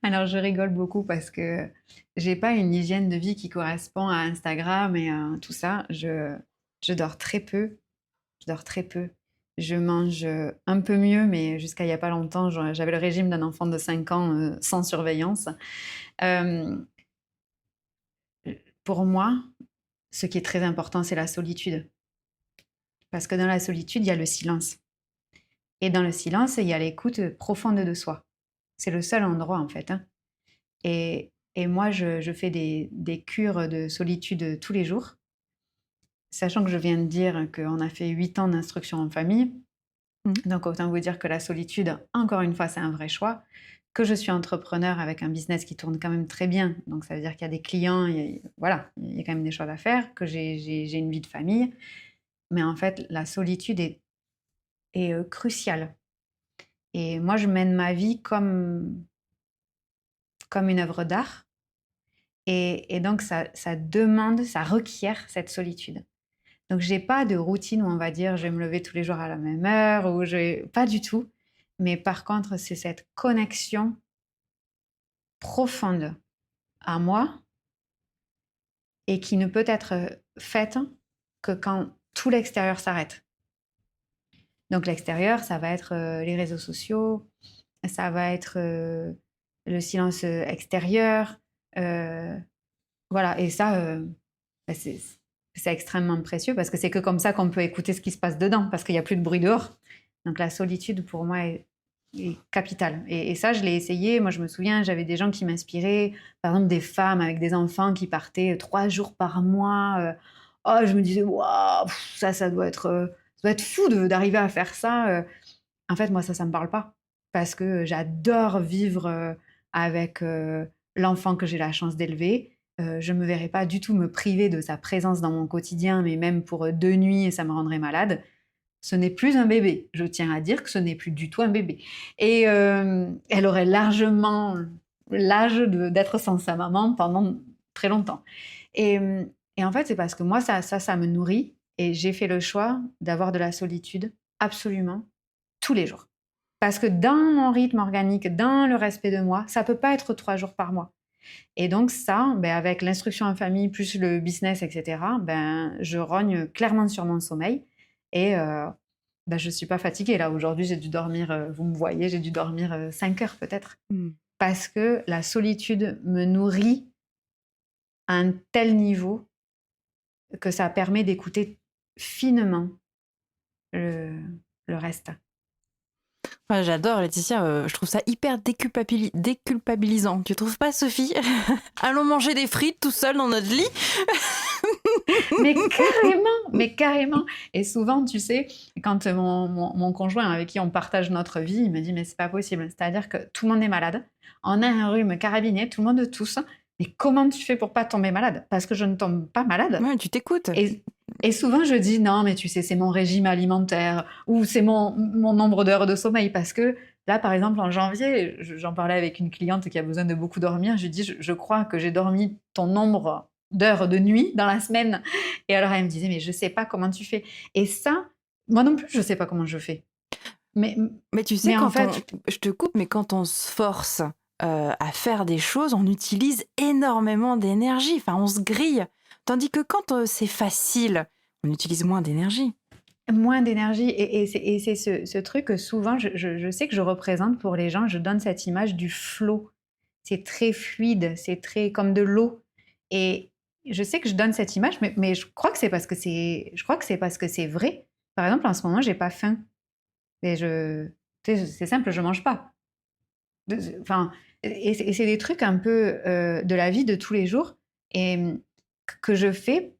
Alors, je rigole beaucoup parce que j'ai pas une hygiène de vie qui correspond à Instagram et à tout ça. Je dors très peu. Je dors très peu. Je mange un peu mieux, mais jusqu'à il y a pas longtemps, j'avais le régime d'un enfant de 5 ans sans surveillance. Euh, pour moi, ce qui est très important, c'est la solitude. Parce que dans la solitude, il y a le silence. Et dans le silence, il y a l'écoute profonde de soi. C'est le seul endroit, en fait. Hein. Et moi, je fais des cures de solitude tous les jours, sachant que je viens de dire qu'on a fait 8 ans d'instruction en famille. Mhm. Donc, autant vous dire que la solitude, encore une fois, c'est un vrai choix. Que je suis entrepreneur avec un business qui tourne quand même très bien. Donc, ça veut dire qu'il y a des clients, voilà, il y a quand même des choses à faire, que j'ai une vie de famille. Mais en fait, la solitude est cruciale. Et moi, je mène ma vie comme une œuvre d'art. Et donc, ça demande, ça requiert cette solitude. Donc, j'ai pas de routine où on va dire je vais me lever tous les jours à la même heure, pas du tout. Mais par contre, c'est cette connexion profonde à moi et qui ne peut être faite que quand tout l'extérieur s'arrête. Donc l'extérieur, ça va être les réseaux sociaux, ça va être le silence extérieur. Voilà, et ça, bah, c'est extrêmement précieux parce que c'est que comme ça qu'on peut écouter ce qui se passe dedans, parce qu'il n'y a plus de bruit dehors. Donc la solitude, pour moi, est capitale. Et ça, je l'ai essayé. Moi, je me souviens, j'avais des gens qui m'inspiraient. Par exemple, des femmes avec des enfants qui partaient 3 jours par mois. Oh, je me disais, waouh, ça doit être fou d'arriver à faire ça. En fait, moi, ça me parle pas. Parce que j'adore vivre avec l'enfant que j'ai la chance d'élever. Je me verrais pas du tout me priver de sa présence dans mon quotidien, mais même pour 2 nuits, ça me rendrait malade. Ce n'est plus un bébé. Je tiens à dire que ce n'est plus du tout un bébé. Et elle aurait largement l'âge d'être sans sa maman pendant très longtemps. Et, et en fait, c'est parce que moi, ça me nourrit. Et j'ai fait le choix d'avoir de la solitude absolument tous les jours. Parce que dans mon rythme organique, dans le respect de moi, ça peut pas être 3 jours par mois. Et donc ça, ben, avec l'instruction en famille, plus le business, etc., ben, je rogne clairement sur mon sommeil. Et ben, je ne suis pas fatiguée. Là, aujourd'hui, j'ai dû dormir, vous me voyez, j'ai dû dormir 5 heures peut-être. Parce que la solitude me nourrit à un tel niveau que ça permet d'écouter finement le reste. Ouais, j'adore, Laetitia. Je trouve ça hyper déculpabilisant. Tu trouves pas, Sophie? Allons manger des frites tout seul dans notre lit. Mais carrément. Et souvent, tu sais, quand mon conjoint avec qui on partage notre vie, il me dit, mais c'est pas possible. C'est-à-dire que tout le monde est malade. On a un rhume carabiné, tout le monde tousse. Mais comment tu fais pour pas tomber malade? Parce que je ne tombe pas malade. Ouais, tu t'écoutes. Et souvent, je dis, non, mais tu sais, c'est mon régime alimentaire ou c'est mon nombre d'heures de sommeil. Parce que là, par exemple, en janvier, j'en parlais avec une cliente qui a besoin de beaucoup dormir. Je lui dis, je crois que j'ai dormi ton nombre d'heures de nuit dans la semaine. Et alors, elle me disait, mais je sais pas comment tu fais. Et ça, moi non plus, je sais pas comment je fais. Mais tu sais, je te coupe, mais quand on se force à faire des choses, on utilise énormément d'énergie. Enfin, on se grille. Tandis que quand c'est facile, on utilise moins d'énergie. Moins d'énergie. Et c'est ce truc que souvent, je sais que je représente pour les gens, je donne cette image du flow. C'est très fluide, c'est très comme de l'eau. Et je sais que je donne cette image, mais je crois que c'est parce que c'est vrai. Par exemple, en ce moment, j'ai pas faim. Et c'est simple, je mange pas. Enfin, et c'est des trucs un peu de la vie de tous les jours et que je fais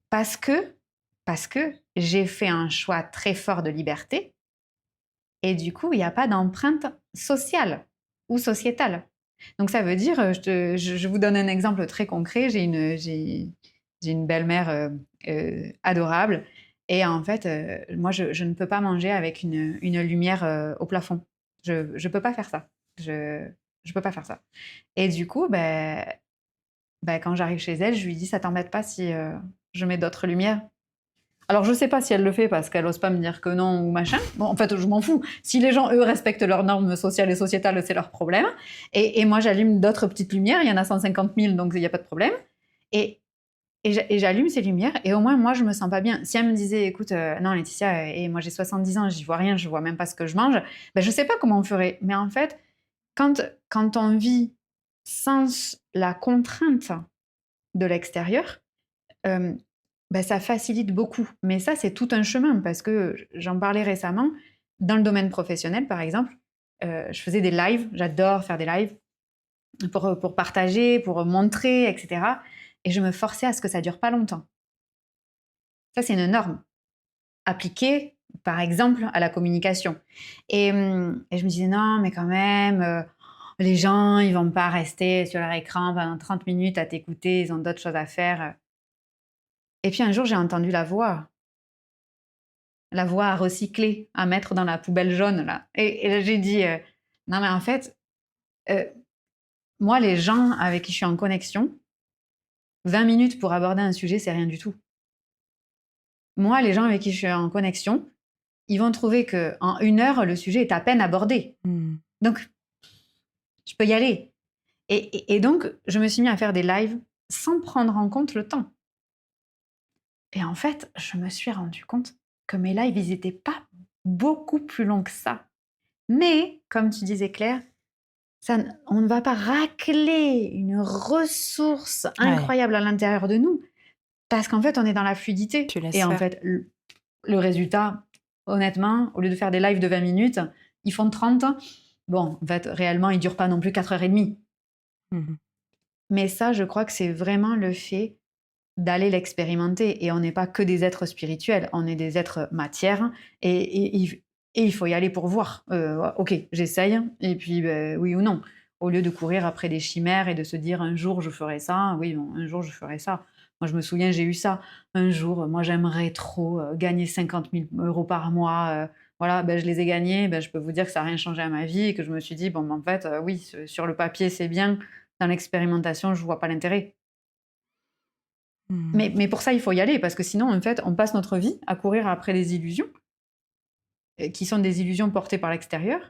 parce que j'ai fait un choix très fort de liberté et du coup, il n'y a pas d'empreinte sociale ou sociétale. Donc ça veut dire, je vous donne un exemple très concret, j'ai une belle-mère adorable et en fait, moi, je ne peux pas manger avec une lumière au plafond. Je peux pas faire ça. Je peux pas faire ça. Et du coup, quand j'arrive chez elle, je lui dis, ça t'embête pas si je mets d'autres lumières? Alors, je sais pas si elle le fait parce qu'elle ose pas me dire que non ou machin. Bon, en fait, je m'en fous. Si les gens, eux, respectent leurs normes sociales et sociétales, c'est leur problème. Et moi, j'allume d'autres petites lumières. Il y en a 150 000, donc il n'y a pas de problème. Et j'allume ces lumières et au moins, moi, je me sens pas bien. Si elle me disait, écoute, non, Laetitia, et moi, j'ai 70 ans, j'y vois rien, je vois même pas ce que je mange, je sais pas comment on ferait. Mais en fait, quand on vit sans la contrainte de l'extérieur, ça facilite beaucoup. Mais ça, c'est tout un chemin parce que j'en parlais récemment. Dans le domaine professionnel, par exemple, je faisais des lives. J'adore faire des lives pour partager, pour montrer, etc. Et je me forçais à ce que ça dure pas longtemps. Ça, c'est une norme appliquée, par exemple, à la communication. Et je me disais, non, mais quand même, les gens, ils vont pas rester sur leur écran pendant 30 minutes à t'écouter, ils ont d'autres choses à faire. Et puis un jour, j'ai entendu la voix à recycler, à mettre dans la poubelle jaune, là. Et là, j'ai dit, non, mais en fait, moi, les gens avec qui je suis en connexion, 20 minutes pour aborder un sujet, c'est rien du tout. Moi, les gens avec qui je suis en connexion, ils vont trouver qu'en 1 heure, le sujet est à peine abordé. Donc, je peux y aller. Et donc, je me suis mis à faire des lives sans prendre en compte le temps. Et en fait, je me suis rendu compte que mes lives, ils n'étaient pas beaucoup plus longs que ça. Mais, comme tu disais Claire, on ne va pas racler une ressource Ouais, incroyable à l'intérieur de nous parce qu'en fait, on est dans la fluidité. tu laisses Et en faire. fait, le résultat, honnêtement, au lieu de faire des lives de 20 minutes, ils font 30. Bon, en fait, réellement, ils ne durent pas non plus 4h30. Mhm. Mais ça, je crois que c'est vraiment le fait d'aller l'expérimenter. Et on n'est pas que des êtres spirituels, on est des êtres matière. Et il faut y aller pour voir. Ok, j'essaye, et puis oui ou non. Au lieu de courir après des chimères et de se dire un jour je ferai ça, oui, bon, un jour je ferai ça. Moi, je me souviens, j'ai eu ça. Un jour, moi, j'aimerais trop gagner 50 000 euros par mois. Voilà, ben, je les ai gagnés. Ben, je peux vous dire que ça n'a rien changé à ma vie et que je me suis dit, bon, ben, en fait, oui, sur le papier, c'est bien. Dans l'expérimentation, je ne vois pas l'intérêt. Mhm. Mais pour ça, il faut y aller, parce que sinon, en fait, on passe notre vie à courir après des illusions, qui sont des illusions portées par l'extérieur,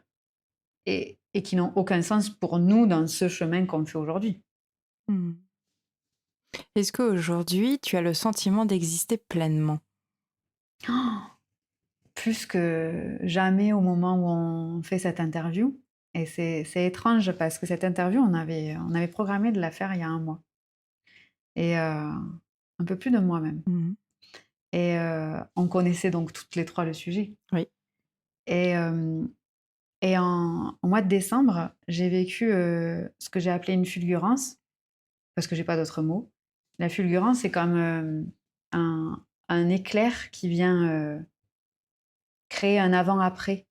et qui n'ont aucun sens pour nous dans ce chemin qu'on fait aujourd'hui. Mhm. Est-ce qu'aujourd'hui, tu as le sentiment d'exister pleinement? Oh, plus que jamais au moment où on fait cette interview. Et c'est étrange, parce que cette interview, on avait programmé de la faire il y a un mois. Et un peu plus de mois même. Mhm. Et on connaissait donc toutes les trois le sujet. Oui. Et au mois de décembre, j'ai vécu ce que j'ai appelé une fulgurance, parce que j'ai pas d'autre mot. La fulgurance, c'est comme un éclair qui vient créer un avant-après.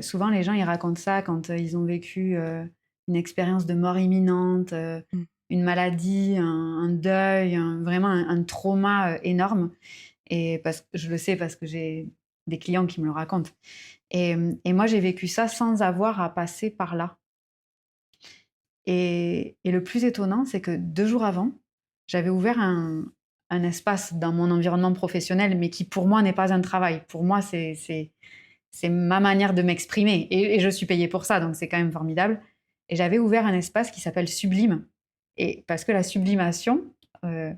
Souvent, les gens, ils racontent ça quand ils ont vécu une expérience de mort imminente, Mm. une maladie, un deuil, vraiment un trauma énorme. Et je le sais parce que j'ai des clients qui me le racontent. Et moi, j'ai vécu ça sans avoir à passer par là. Et le plus étonnant, c'est que 2 jours avant, j'avais ouvert un espace dans mon environnement professionnel, mais qui pour moi n'est pas un travail. Pour moi, c'est ma manière de m'exprimer. Et je suis payée pour ça, donc c'est quand même formidable. Et j'avais ouvert un espace qui s'appelle Sublime. Et parce que la sublimation, euh,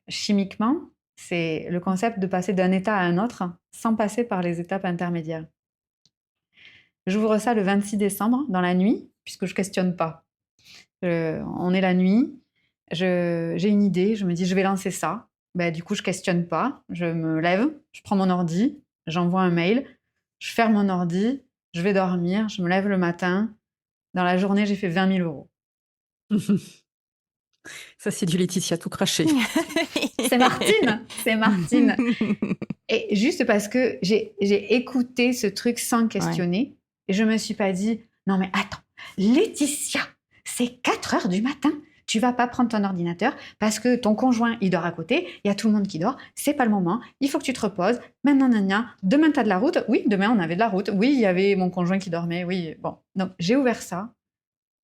chimiquement, c'est le concept de passer d'un état à un autre sans passer par les étapes intermédiaires. J'ouvre ça le 26 décembre, dans la nuit, puisque je questionne pas. On est la nuit, j'ai une idée, je me dis je vais lancer ça. Ben, du coup, je questionne pas, je me lève, je prends mon ordi, j'envoie un mail, je ferme mon ordi, je vais dormir, je me lève le matin. Dans la journée, j'ai fait 20 000 euros. Ça, c'est du Laetitia tout craché. C'est Martine, c'est Martine. Et juste parce que j'ai écouté ce truc sans questionner, et je me suis pas dit, non mais attends, Laetitia, c'est 4 heures du matin, tu vas pas prendre ton ordinateur parce que ton conjoint, il dort à côté, il y a tout le monde qui dort, c'est pas le moment, il faut que tu te reposes, maintenant, demain t'as de la route, oui, demain on avait de la route, oui, il y avait mon conjoint qui dormait, oui, bon. Donc j'ai ouvert ça,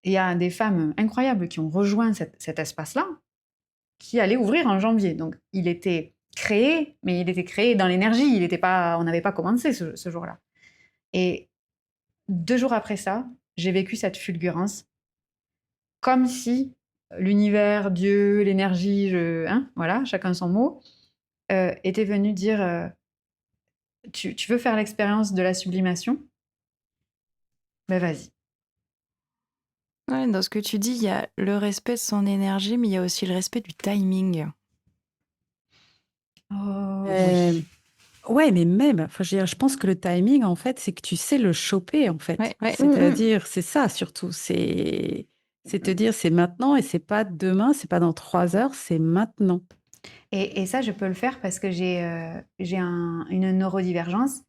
et il y a des femmes incroyables qui ont rejoint cet espace-là, qui allait ouvrir en janvier. Donc, il était créé, mais il était créé dans l'énergie. On n'avait pas commencé ce jour-là. Et 2 jours après ça, j'ai vécu cette fulgurance, comme si l'univers, Dieu, l'énergie, voilà, chacun son mot, était venu dire tu veux faire l'expérience de la sublimation? Ben vas-y. Ouais, dans ce que tu dis, il y a le respect de son énergie, mais il y a aussi le respect du timing. Oh Euh, oui. ouais, mais même, enfin, je veux dire, je pense que le timing, en fait, c'est que tu sais le choper, en fait. Ouais. C'est-à-dire, c'est ça surtout. C'est te dire, c'est maintenant et c'est pas demain, c'est pas dans 3 heures, c'est maintenant. Et ça, je peux le faire parce que j'ai une neurodivergence,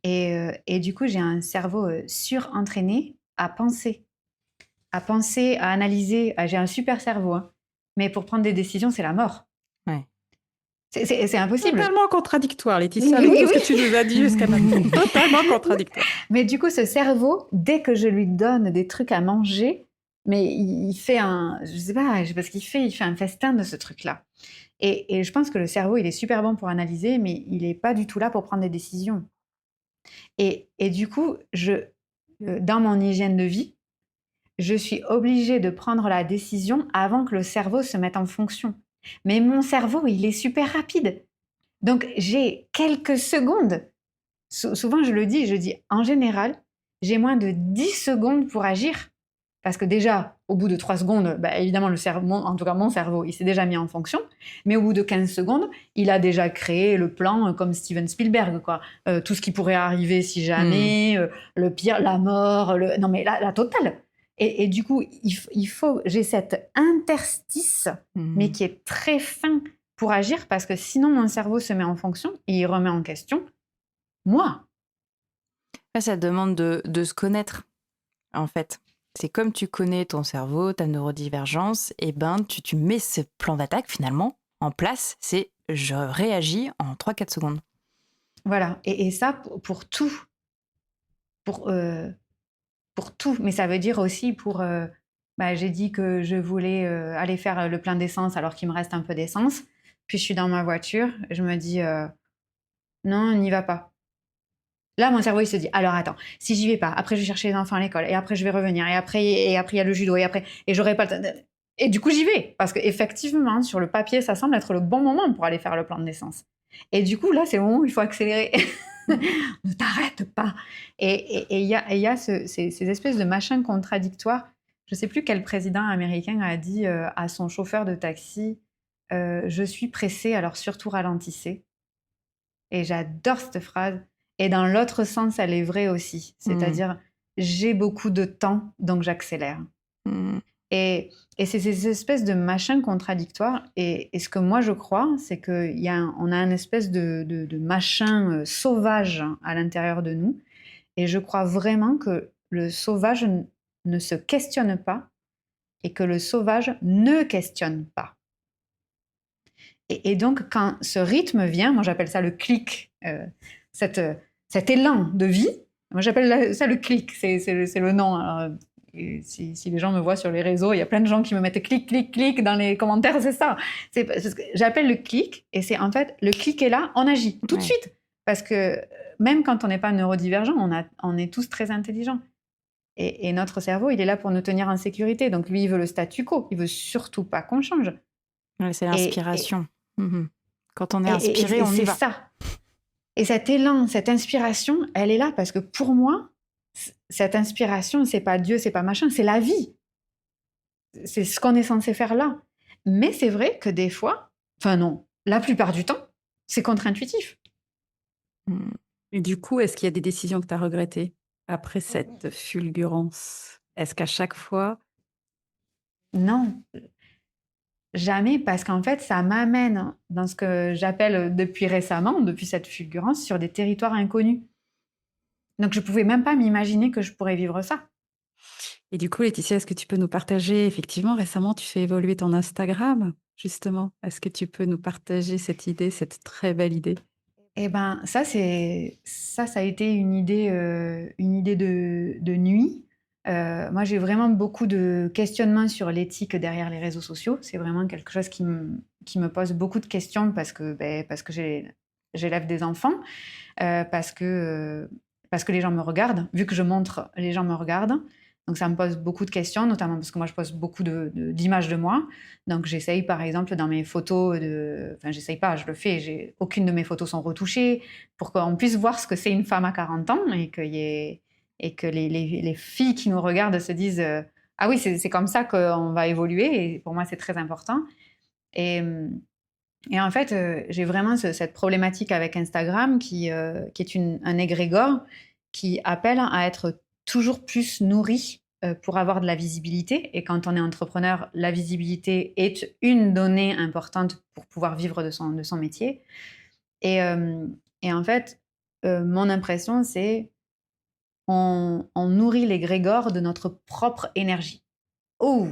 et du coup, j'ai un cerveau surentraîné à penser, à analyser. J'ai un super cerveau, hein. Mais pour prendre des décisions, c'est la mort. Ouais. C'est impossible. Totalement contradictoire, Laetitia, Oui, avec tout ce oui. que tu nous as dit jusqu'à maintenant. Totalement contradictoire. Mais du coup, ce cerveau, dès que je lui donne des trucs à manger, mais il fait je sais pas, parce il fait un festin de ce truc-là. Et je pense que le cerveau, il est super bon pour analyser, mais il n'est pas du tout là pour prendre des décisions. Et du coup, dans mon hygiène de vie, je suis obligée de prendre la décision avant que le cerveau se mette en fonction. Mais mon cerveau, il est super rapide. Donc, j'ai quelques secondes. Souvent, je dis, en général, j'ai moins de 10 secondes pour agir. Parce que déjà, au bout de 3 secondes, bah, évidemment, le cerveau, en tout cas mon cerveau, il s'est déjà mis en fonction. Mais au bout de 15 secondes, il a déjà créé le plan comme Steven Spielberg, quoi. Tout ce qui pourrait arriver si jamais, le pire, la mort, non mais la totale. Et du coup, j'ai cet interstice, mais qui est très fin pour agir, parce que sinon mon cerveau se met en fonction et il remet en question moi. Ça demande de se connaître, en fait. C'est comme tu connais ton cerveau, ta neurodivergence, et ben tu mets ce plan d'attaque finalement en place, c'est je réagis en 3-4 secondes. Voilà, et ça pour tout. Pour tout, mais ça veut dire aussi j'ai dit que je voulais aller faire le plein d'essence alors qu'il me reste un peu d'essence, puis je suis dans ma voiture, je me dis non, n'y va pas. Là, mon cerveau, il se dit, alors attends, si j'y vais pas, après je vais chercher les enfants à l'école, et après je vais revenir, et après il y a le judo, et j'aurai pas le temps. Et du coup, j'y vais. Parce qu'effectivement, sur le papier, ça semble être le bon moment pour aller faire le plein d'essence. Et du coup, là, c'est le moment où il faut accélérer. Ne t'arrête pas. Et il y a ces espèces de machins contradictoires. Je sais plus quel président américain a dit à son chauffeur de taxi, je suis pressé, alors surtout ralentissez. Et j'adore cette phrase. Et dans l'autre sens, elle est vraie aussi. C'est-à-dire, j'ai beaucoup de temps, donc j'accélère. Et c'est ces espèces de machins contradictoires. Et ce que moi, je crois, c'est qu'on a une espèce de machin sauvage à l'intérieur de nous. Et je crois vraiment que le sauvage ne se questionne pas et que le sauvage ne questionne pas. Et donc, quand ce rythme vient, moi j'appelle ça le clic, cet élan de vie, moi j'appelle ça le clic, c'est le nom. Alors, si les gens me voient sur les réseaux, il y a plein de gens qui me mettent clic, clic, clic dans les commentaires, c'est ça. J'appelle le clic, et c'est en fait, le clic est là, on agit tout de suite. Parce que même quand on n'est pas neurodivergent, on est tous très intelligents. Et notre cerveau, il est là pour nous tenir en sécurité. Donc lui, il veut le statu quo, il veut surtout pas qu'on change. Ouais, c'est l'inspiration. Quand on est inspiré, on y va. C'est ça. Et cet élan, cette inspiration, elle est là parce que pour moi, cette inspiration, c'est pas Dieu, c'est pas machin, c'est la vie. C'est ce qu'on est censé faire là. Mais c'est vrai que des fois, enfin non, la plupart du temps, c'est contre-intuitif. Et du coup, est-ce qu'il y a des décisions que tu as regrettées après cette fulgurance? Est-ce qu'à chaque fois... Non. Jamais, parce qu'en fait, ça m'amène dans ce que j'appelle depuis récemment, depuis cette fulgurance, sur des territoires inconnus. Donc, je ne pouvais même pas m'imaginer que je pourrais vivre ça. Et du coup, Laetitia, est-ce que tu peux nous partager, effectivement, récemment, tu fais évoluer ton Instagram, justement. Est-ce que tu peux nous partager cette idée, cette très belle idée? Eh ben, ça a été une idée de nuit. Moi, j'ai vraiment beaucoup de questionnements sur l'éthique derrière les réseaux sociaux. C'est vraiment quelque chose qui me pose beaucoup de questions parce que j'élève des enfants, parce que les gens me regardent. Vu que je montre, les gens me regardent. Donc, ça me pose beaucoup de questions, notamment parce que moi, je poste beaucoup d'images de moi. Donc, j'essaye, par exemple, dans mes photos, enfin, j'essaye pas, je le fais. Aucune de mes photos sont retouchées pour qu'on puisse voir ce que c'est une femme à 40 ans et que les filles qui nous regardent se disent ah oui, c'est comme ça qu'on va évoluer. Et pour moi, c'est très important. Et en fait, j'ai vraiment cette problématique avec Instagram qui est un égrégore qui appelle à être toujours plus nourri pour avoir de la visibilité. Et quand on est entrepreneur, la visibilité est une donnée importante pour pouvoir vivre de son métier. Et en fait, mon impression, c'est on nourrit l'égrégore de notre propre énergie. Oh,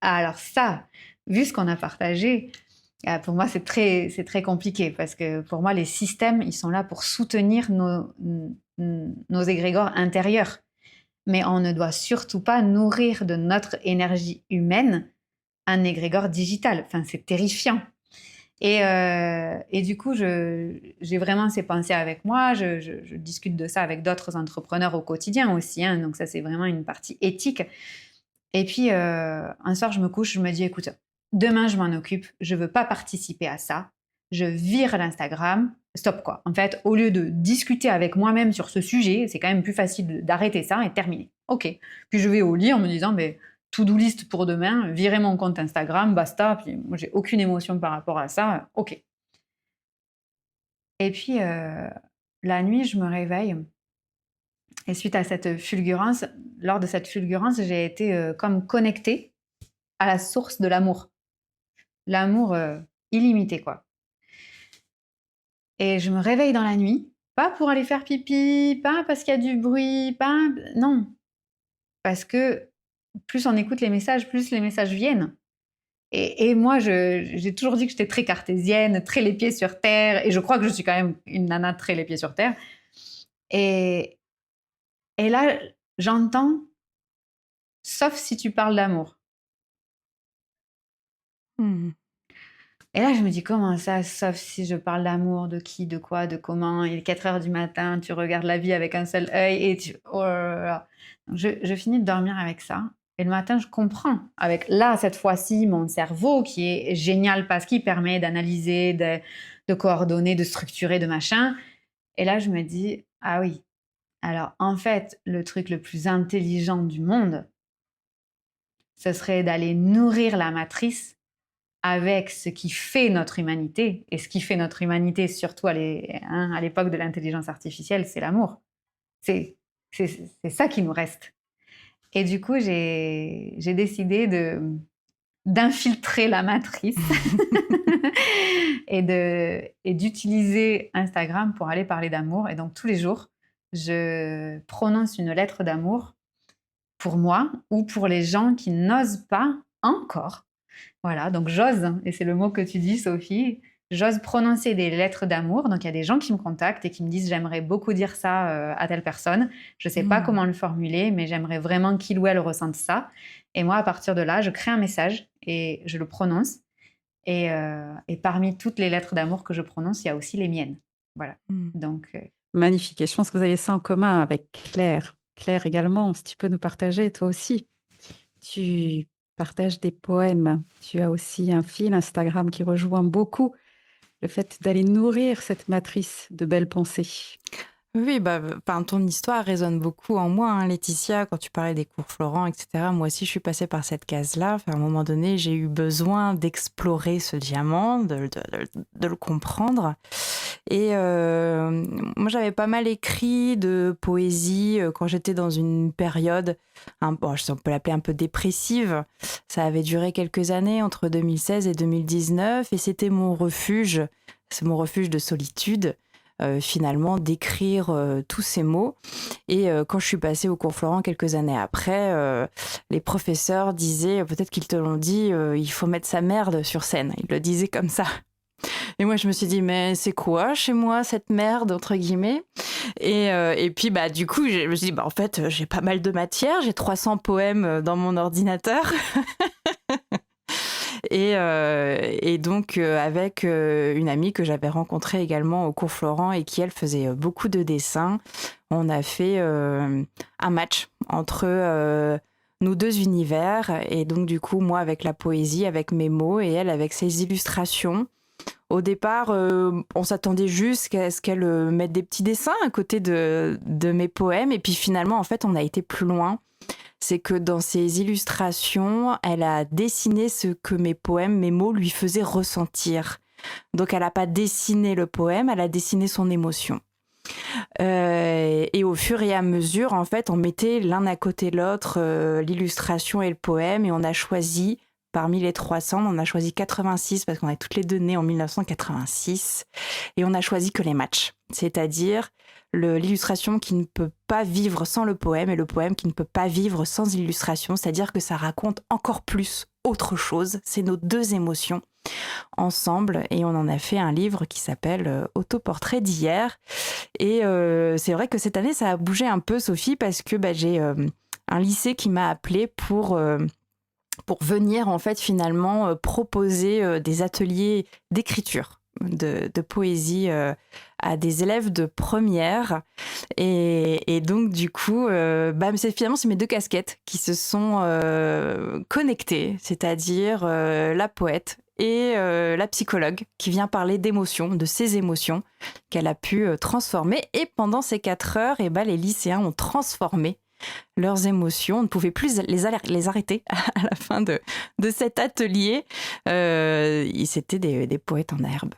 alors ça, vu ce qu'on a partagé, pour moi, c'est très compliqué parce que pour moi, les systèmes, ils sont là pour soutenir nos égrégores intérieurs. Mais on ne doit surtout pas nourrir de notre énergie humaine un égrégore digital. Enfin, c'est terrifiant. Et du coup, j'ai vraiment ces pensées avec moi. Je discute de ça avec d'autres entrepreneurs au quotidien aussi. Donc ça, c'est vraiment une partie éthique. Et puis, un soir, je me couche, je me dis, écoute, demain je m'en occupe, je veux pas participer à ça, je vire l'Instagram, stop quoi. En fait, au lieu de discuter avec moi-même sur ce sujet, c'est quand même plus facile d'arrêter ça et terminer. Ok. Puis je vais au lit en me disant, to-do list pour demain, virer mon compte Instagram, basta, puis moi j'ai aucune émotion par rapport à ça, ok. Et puis la nuit, je me réveille. Et suite à cette fulgurance, lors de cette fulgurance, j'ai été comme connectée à la source de l'amour. L'amour illimité, quoi. Et je me réveille dans la nuit, pas pour aller faire pipi, pas parce qu'il y a du bruit, pas... Non. Parce que plus on écoute les messages, plus les messages viennent. Et moi, j'ai toujours dit que j'étais très cartésienne, très les pieds sur terre, et je crois que je suis quand même une nana très les pieds sur terre. Et là, j'entends, sauf si tu parles d'amour. Et là, je me dis, comment ça, sauf si je parle d'amour, de qui, de quoi, de comment, il est 4h du matin, tu regardes la vie avec un seul œil, et oh là là. Donc, je finis de dormir avec ça. Et le matin, je comprends, avec là, cette fois-ci, mon cerveau qui est génial parce qu'il permet d'analyser, de coordonner, de structurer, de machin. Et là, je me dis, ah oui, alors en fait, le truc le plus intelligent du monde, ce serait d'aller nourrir la matrice avec ce qui fait notre humanité. Et ce qui fait notre humanité, surtout à l'époque de l'intelligence artificielle, c'est l'amour. C'est ça qui nous reste. Et du coup, j'ai décidé d'infiltrer la matrice et d'utiliser Instagram pour aller parler d'amour. Et donc, tous les jours, je prononce une lettre d'amour pour moi ou pour les gens qui n'osent pas encore. Voilà, donc j'ose, et c'est le mot que tu dis, Sophie, j'ose prononcer des lettres d'amour. Donc, il y a des gens qui me contactent et qui me disent « J'aimerais beaucoup dire ça à telle personne. Je ne sais pas comment le formuler, mais j'aimerais vraiment qu'il ou elle ressente ça. » Et moi, à partir de là, je crée un message et je le prononce. Et parmi toutes les lettres d'amour que je prononce, il y a aussi les miennes. Voilà. Donc, magnifique. Et je pense que vous avez ça en commun avec Claire. Claire également, si tu peux nous partager, toi aussi. Tu partages des poèmes. Tu as aussi un fil Instagram qui rejoint beaucoup le fait d'aller nourrir cette matrice de belles pensées. Oui, ton histoire résonne beaucoup en moi, hein, Laetitia, quand tu parlais des cours Florent, etc. Moi aussi, je suis passée par cette case-là. À un moment donné, j'ai eu besoin d'explorer ce diamant, de le comprendre. Et moi, j'avais pas mal écrit de poésie quand j'étais dans une période, on peut l'appeler un peu dépressive. Ça avait duré quelques années, entre 2016 et 2019, et c'était mon refuge. C'est mon refuge de solitude. Finalement d'écrire tous ces mots. Et quand je suis passée au cours Florent quelques années après, les professeurs disaient, peut-être qu'ils te l'ont dit, il faut mettre sa merde sur scène. Ils le disaient comme ça. Et moi, je me suis dit, mais c'est quoi chez moi cette merde, entre guillemets ? Et puis, du coup, je me suis dit, en fait, j'ai pas mal de matière, j'ai 300 poèmes dans mon ordinateur. Et donc, avec une amie que j'avais rencontrée également au cours Florent et qui, elle, faisait beaucoup de dessins, on a fait un match entre nous deux univers. Et donc, du coup, moi avec la poésie, avec mes mots, et elle avec ses illustrations. Au départ, on s'attendait juste à ce qu'elle mette des petits dessins à côté de mes poèmes. Et puis finalement, en fait, on a été plus loin. C'est que dans ses illustrations, elle a dessiné ce que mes poèmes, mes mots lui faisaient ressentir. Donc, elle n'a pas dessiné le poème, elle a dessiné son émotion. Et au fur et à mesure, en fait, on mettait l'un à côté de l'autre l'illustration et le poème, et on a choisi, parmi les 300, on a choisi 86 parce qu'on est toutes les deux nées en 1986, et on a choisi que les matchs, c'est-à-dire l'illustration qui ne peut pas vivre sans le poème et le poème qui ne peut pas vivre sans illustration, c'est-à-dire que ça raconte encore plus autre chose. C'est nos deux émotions ensemble, et on en a fait un livre qui s'appelle Autoportrait d'hier. Et c'est vrai que cette année, ça a bougé un peu, Sophie, parce que j'ai un lycée qui m'a appelée pour venir en fait finalement proposer des ateliers d'écriture. de poésie à des élèves de première. Et donc, du coup, finalement, c'est mes deux casquettes qui se sont connectées, c'est-à-dire la poète et la psychologue qui vient parler d'émotions, de ses émotions qu'elle a pu transformer. Et pendant ces 4 heures, les lycéens ont transformé leurs émotions. On ne pouvait plus les arrêter à la fin de cet atelier. C'était des poètes en herbe.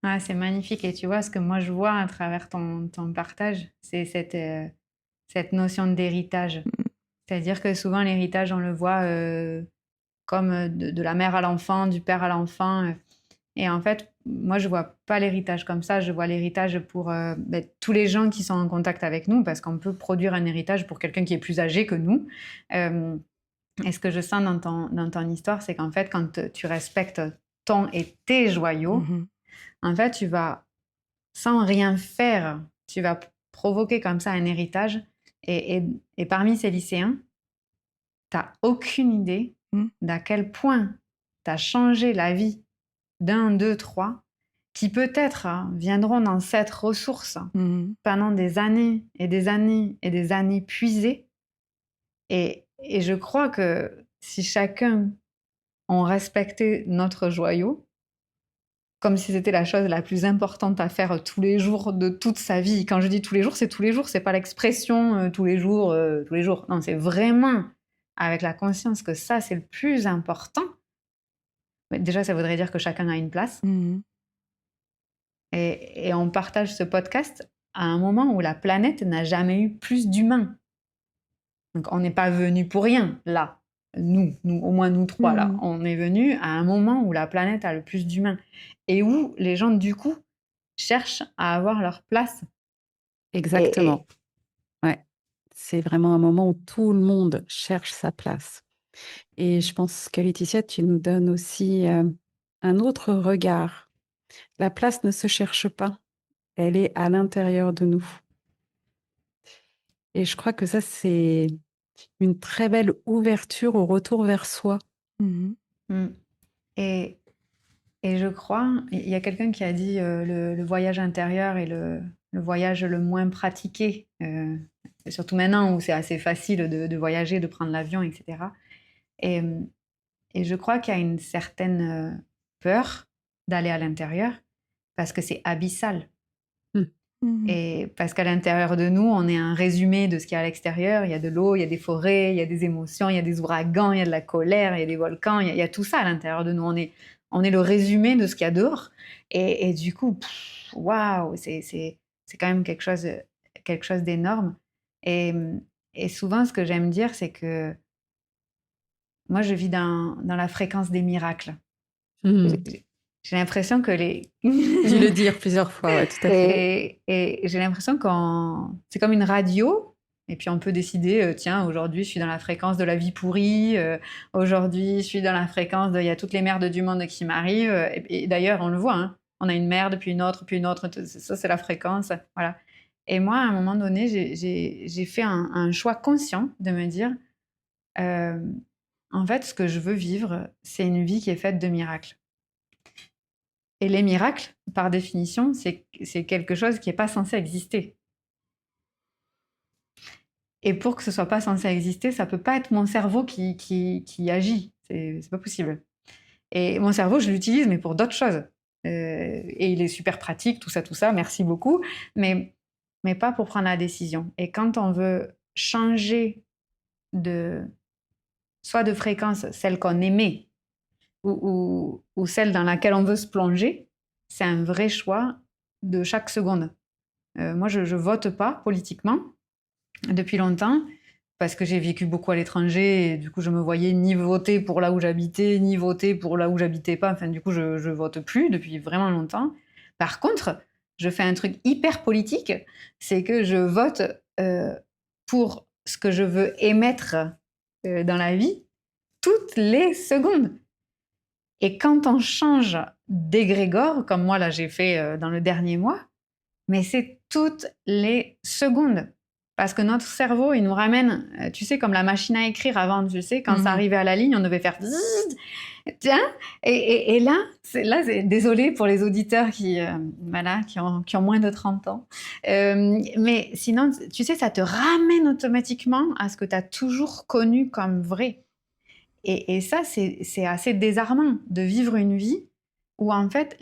Ah, c'est magnifique. Et tu vois, ce que moi je vois à travers ton partage, c'est cette notion d'héritage. C'est-à-dire que souvent, l'héritage, on le voit comme de la mère à l'enfant, du père à l'enfant. Et en fait, moi, je vois pas l'héritage comme ça. Je vois l'héritage pour tous les gens qui sont en contact avec nous, parce qu'on peut produire un héritage pour quelqu'un qui est plus âgé que nous. Et ce que je sens dans ton histoire, c'est qu'en fait, quand tu respectes ton et tes joyaux, en fait, tu vas, sans rien faire, tu vas provoquer comme ça un héritage. Et parmi ces lycéens, tu n'as aucune idée d'à quel point tu as changé la vie d'1, 2, 3, qui peut-être viendront dans cette ressource pendant des années et des années et des années puisées. Et je crois que si chacun on respectait notre joyau, comme si c'était la chose la plus importante à faire tous les jours de toute sa vie. Quand je dis tous les jours, c'est pas l'expression tous les jours. Non, c'est vraiment avec la conscience que ça, c'est le plus important. Mais déjà, ça voudrait dire que chacun a une place. Et on partage ce podcast à un moment où la planète n'a jamais eu plus d'humains. Donc, on n'est pas venu pour rien, là. Nous, au moins nous 3, là. On est venu à un moment où la planète a le plus d'humains. Et où les gens, du coup, cherchent à avoir leur place. Exactement. Ouais. C'est vraiment un moment où tout le monde cherche sa place. Et je pense que Laetitia, tu nous donnes aussi un autre regard. La place ne se cherche pas. Elle est à l'intérieur de nous. Et je crois que ça, c'est une très belle ouverture au retour vers soi. Et je crois, il y a quelqu'un qui a dit le voyage intérieur est le voyage le moins pratiqué, surtout maintenant où c'est assez facile de voyager, de prendre l'avion, etc. Et je crois qu'il y a une certaine peur d'aller à l'intérieur parce que c'est abyssal. Et parce qu'à l'intérieur de nous, on est un résumé de ce qu'il y a à l'extérieur. Il y a de l'eau, il y a des forêts, il y a des émotions, il y a des ouragans, il y a de la colère, il y a des volcans, il y a tout ça à l'intérieur de nous. On est le résumé de ce qu'il y a dehors. Et du coup, waouh, c'est quand même quelque chose d'énorme. Et souvent, ce que j'aime dire, c'est que moi, je vis dans la fréquence des miracles. J'ai l'impression que Dû le dire plusieurs fois, ouais, tout à fait. Et j'ai l'impression c'est comme une radio. Et puis on peut décider, tiens, aujourd'hui je suis dans la fréquence de la vie pourrie, aujourd'hui je suis dans la fréquence de il y a toutes les merdes du monde qui m'arrivent. Et d'ailleurs, on le voit, hein, on a une merde, puis une autre, ça c'est la fréquence. Voilà. Et moi, à un moment donné, j'ai fait un choix conscient de me dire, en fait, ce que je veux vivre, c'est une vie qui est faite de miracles. Et les miracles, par définition, c'est quelque chose qui n'est pas censé exister. Et pour que ce ne soit pas censé exister, ça ne peut pas être mon cerveau qui agit. C'est pas possible. Et mon cerveau, je l'utilise, mais pour d'autres choses. Et il est super pratique, tout ça, merci beaucoup. Mais pas pour prendre la décision. Et quand on veut changer soit de fréquence, celle qu'on aimait, ou celle dans laquelle on veut se plonger, c'est un vrai choix de chaque seconde. Moi, je ne vote pas politiquement depuis longtemps parce que j'ai vécu beaucoup à l'étranger et du coup, je me voyais ni voter pour là où j'habitais, ni voter pour là où j'habitais pas. Enfin, du coup, je vote plus depuis vraiment longtemps. Par contre, je fais un truc hyper politique, c'est que je vote pour ce que je veux émettre dans la vie toutes les secondes. Et quand on change d'égrégore, comme moi là j'ai fait dans le dernier mois, mais c'est toutes les secondes. Parce que notre cerveau, il nous ramène, tu sais, comme la machine à écrire avant, tu sais, quand ça arrivait à la ligne, on devait faire zzzz, tiens, et là, désolé pour les auditeurs voilà, qui ont moins de 30 ans. Mais sinon, tu sais, ça te ramène automatiquement à ce que tu as toujours connu comme vrai. Et ça, c'est assez désarmant de vivre une vie où, en fait,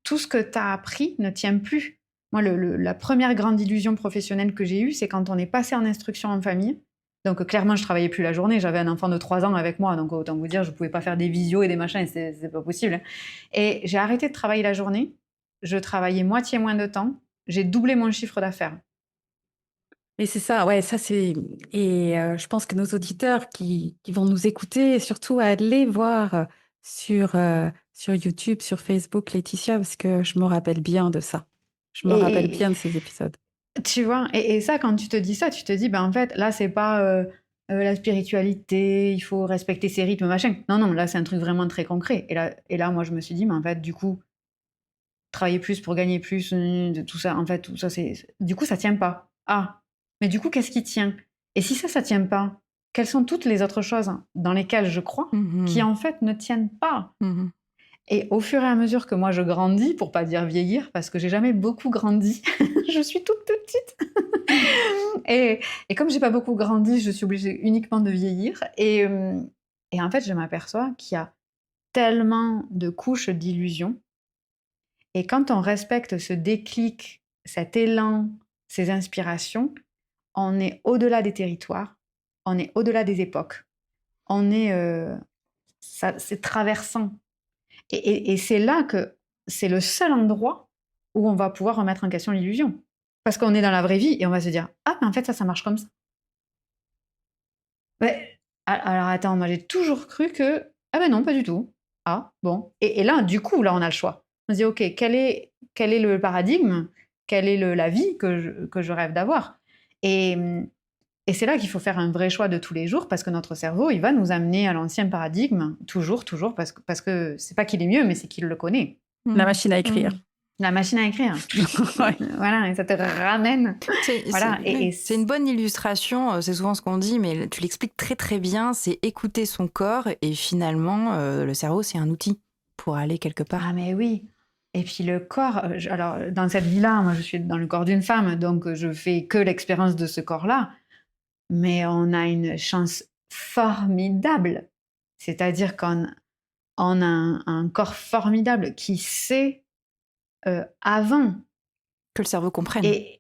tout ce que tu as appris ne tient plus. Moi, la première grande illusion professionnelle que j'ai eue, c'est quand on est passé en instruction en famille. Donc, clairement, je travaillais plus la journée. J'avais un enfant de 3 ans avec moi. Donc, autant vous dire, je pouvais pas faire des visios et des machins. C'est pas possible. Et j'ai arrêté de travailler la journée. Je travaillais moitié moins de temps. J'ai doublé mon chiffre d'affaires. Et c'est ça, ouais, ça c'est. Et je pense que nos auditeurs qui vont nous écouter, surtout aller voir sur YouTube, sur Facebook, Laetitia, parce que je me rappelle bien de ça. Je me rappelle Et bien de ces épisodes. tu vois, et ça, quand tu te dis ça, tu te dis, ben en fait, là, c'est pas la spiritualité, il faut respecter ses rythmes, machin. Non, non, là, c'est un truc vraiment très concret. Et là, moi, je me suis dit, mais en fait, du coup, travailler plus pour gagner plus, tout ça, en fait, tout ça, du coup, ça tient pas. Ah, mais du coup, qu'est-ce qui tient? Et si ça tient pas, quelles sont toutes les autres choses dans lesquelles je crois qui, en fait, ne tiennent pas? Et au fur et à mesure que moi je grandis, pour pas dire vieillir, parce que j'ai jamais beaucoup grandi, je suis toute petite. et comme j'ai pas beaucoup grandi, je suis obligée uniquement de vieillir. Et en fait, je m'aperçois qu'il y a tellement de couches d'illusions. Et quand on respecte ce déclic, cet élan, ces inspirations, on est au-delà des territoires, on est au-delà des époques, c'est traversant. Et c'est là que c'est le seul endroit où on va pouvoir remettre en question l'illusion. Parce qu'on est dans la vraie vie et on va se dire « Ah, mais en fait, ça marche comme ça. » Ouais. Alors attends, moi j'ai toujours cru que « Ah ben non, pas du tout. » Ah, bon. Et là, du coup, là, on a le choix. On se dit « Ok, quel est le paradigme? Quelle est la vie que je rêve d'avoir ?» Et c'est là qu'il faut faire un vrai choix de tous les jours parce que notre cerveau, il va nous amener à l'ancien paradigme, toujours, parce que c'est pas qu'il est mieux, mais c'est qu'il le connaît. La machine à écrire. La machine à écrire. Ouais. Voilà, et ça te ramène. Voilà, c'est une bonne illustration, c'est souvent ce qu'on dit, mais tu l'expliques très très bien, c'est écouter son corps et finalement, le cerveau, c'est un outil pour aller quelque part. Ah mais oui. Et puis le corps, alors dans cette vie-là, moi je suis dans le corps d'une femme, donc je fais que l'expérience de ce corps-là. Mais on a une chance formidable. C'est-à-dire qu'on a un corps formidable qui sait avant. Que le cerveau comprenne. Et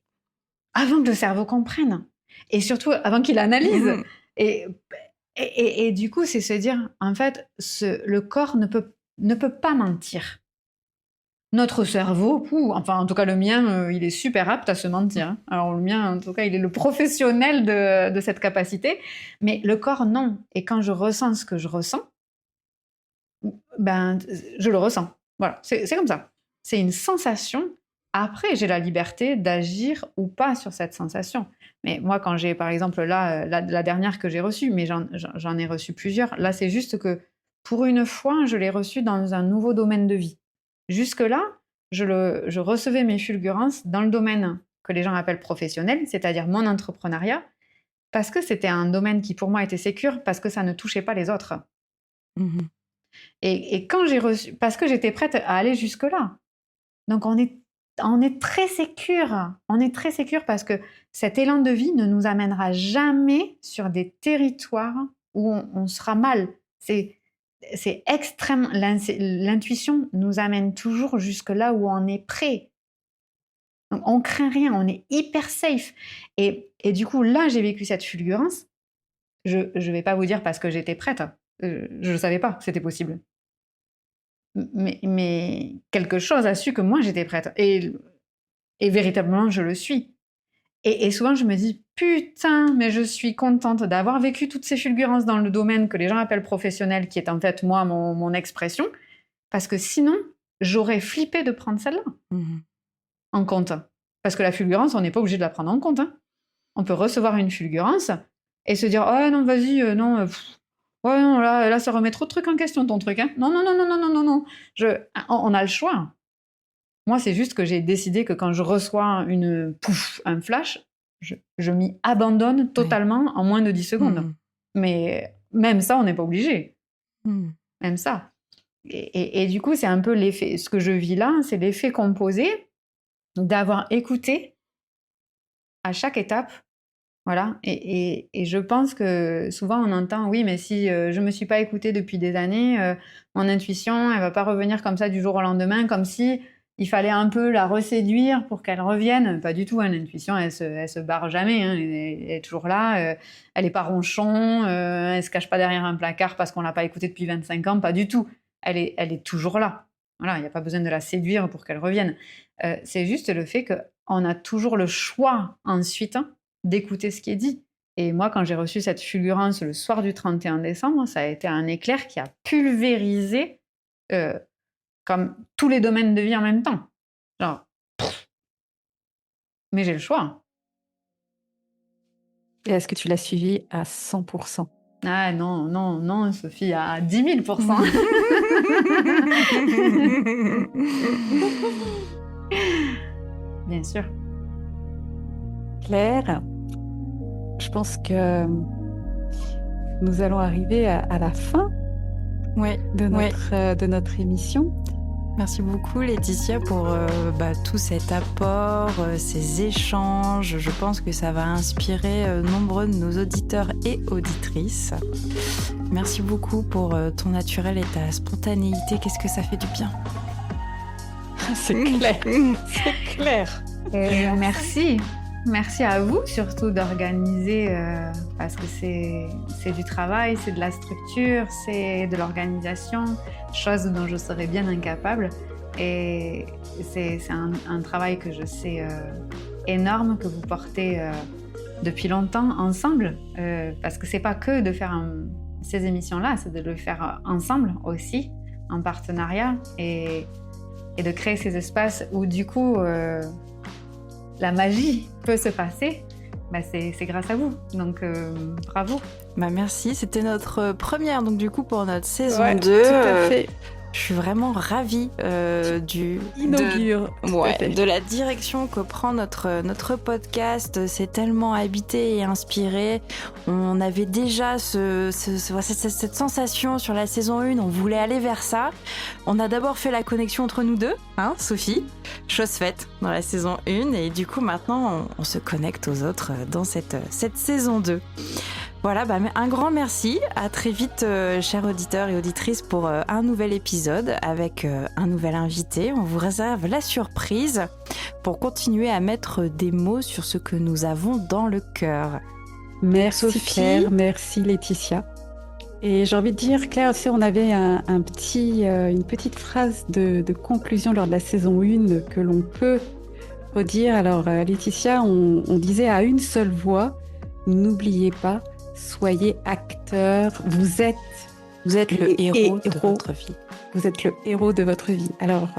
avant que le cerveau comprenne. Et surtout avant qu'il analyse. Et du coup, c'est se dire, en fait, le corps ne peut pas mentir. Notre cerveau, enfin en tout cas le mien, il est super apte à se mentir. Alors le mien, en tout cas, il est le professionnel de cette capacité. Mais le corps, non. Et quand je ressens ce que je ressens, ben, je le ressens. Voilà, c'est comme ça. C'est une sensation. Après, j'ai la liberté d'agir ou pas sur cette sensation. Mais moi, quand j'ai, par exemple, là, la dernière que j'ai reçue, mais j'en ai reçu plusieurs, là, c'est juste que pour une fois, je l'ai reçue dans un nouveau domaine de vie. Jusque-là, je recevais mes fulgurances dans le domaine que les gens appellent professionnel, c'est-à-dire mon entrepreneuriat, parce que c'était un domaine qui pour moi était sécure, parce que ça ne touchait pas les autres. Et quand j'ai reçu, parce que j'étais prête à aller jusque-là. Donc on est très sécure. On est très sécure parce que cet élan de vie ne nous amènera jamais sur des territoires où on sera mal. C'est extrême. L'intuition nous amène toujours jusque là où on est prêt. Donc, on craint rien, on est hyper safe. Et du coup, là, j'ai vécu cette fulgurance. Je vais pas vous dire parce que j'étais prête. Je ne savais pas que c'était possible. Mais quelque chose a su que moi, j'étais prête. Et véritablement, je le suis. Et souvent, je me dis, putain, mais je suis contente d'avoir vécu toutes ces fulgurances dans le domaine que les gens appellent professionnel, qui est en fait, moi, mon expression, parce que sinon, j'aurais flippé de prendre celle-là en compte. Parce que la fulgurance, on n'est pas obligé de la prendre en compte. Hein. On peut recevoir une fulgurance et se dire, oh non, vas-y, non, ouais, non, là, ça remet trop de trucs en question, ton truc. Hein. Non. On a le choix. Moi, c'est juste que j'ai décidé que quand je reçois un flash, je m'y abandonne totalement en moins de 10 secondes. Mais même ça, on n'est pas obligé. Même ça. Et du coup, c'est un peu l'effet, ce que je vis là, c'est l'effet composé d'avoir écouté à chaque étape. Voilà. Et je pense que souvent on entend, oui, mais si je ne me suis pas écoutée depuis des années, mon intuition, elle ne va pas revenir comme ça du jour au lendemain, comme si il fallait un peu la reséduire pour qu'elle revienne. Pas du tout, hein, l'intuition, elle se barre jamais, hein, elle est toujours là, elle n'est pas ronchon, elle ne se cache pas derrière un placard parce qu'on ne l'a pas écoutée depuis 25 ans, pas du tout. Elle est toujours là. Voilà, il n'y a pas besoin de la séduire pour qu'elle revienne. C'est juste le fait qu'on a toujours le choix ensuite d'écouter ce qui est dit. Et moi, quand j'ai reçu cette fulgurance le soir du 31 décembre, ça a été un éclair qui a pulvérisé comme tous les domaines de vie en même temps. Genre, mais j'ai le choix. Et est-ce que tu l'as suivi à 100%? Ah non, Sophie, à 10 000%. Bien sûr. Claire, je pense que nous allons arriver à la fin de notre émission. Merci beaucoup Laetitia pour tout cet apport, ces échanges. Je pense que ça va inspirer nombreux de nos auditeurs et auditrices. Merci beaucoup pour ton naturel et ta spontanéité. Qu'est-ce que ça fait du bien. C'est clair, c'est clair. Merci à vous surtout d'organiser, parce que c'est du travail, c'est de la structure, c'est de l'organisation, chose dont je serais bien incapable. Et c'est un travail que je sais énorme, que vous portez depuis longtemps ensemble, parce que c'est pas que de faire ces émissions-là, c'est de le faire ensemble aussi, en partenariat, et de créer ces espaces où du coup la magie peut se passer. C'est grâce à vous, donc bravo. Merci, c'était notre première, donc du coup pour notre saison 2. Tout à fait. Je suis vraiment ravie de la direction que prend notre podcast. C'est tellement habité et inspiré. On avait déjà cette sensation sur la saison 1, on voulait aller vers ça. On a d'abord fait la connexion entre nous deux, hein, Sophie, chose faite dans la saison 1, et du coup maintenant on se connecte aux autres dans cette saison 2. Voilà, un grand merci. À très vite, chers auditeurs et auditrices, pour un nouvel épisode avec un nouvel invité. On vous réserve la surprise pour continuer à mettre des mots sur ce que nous avons dans le cœur. Merci Sophie. Claire, merci Laetitia. Et j'ai envie de dire, Claire, tu sais, on avait une petite phrase de conclusion lors de la saison 1 que l'on peut redire. Alors, Laetitia, on disait à une seule voix, n'oubliez pas, soyez acteur, vous êtes le héros de votre vie. Vous êtes le héros de votre vie. Alors,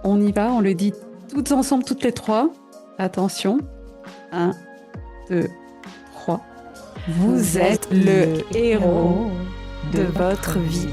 on y va, on le dit toutes ensemble, toutes les trois. Attention. 1, 2, 3. Vous êtes le héros de votre vie.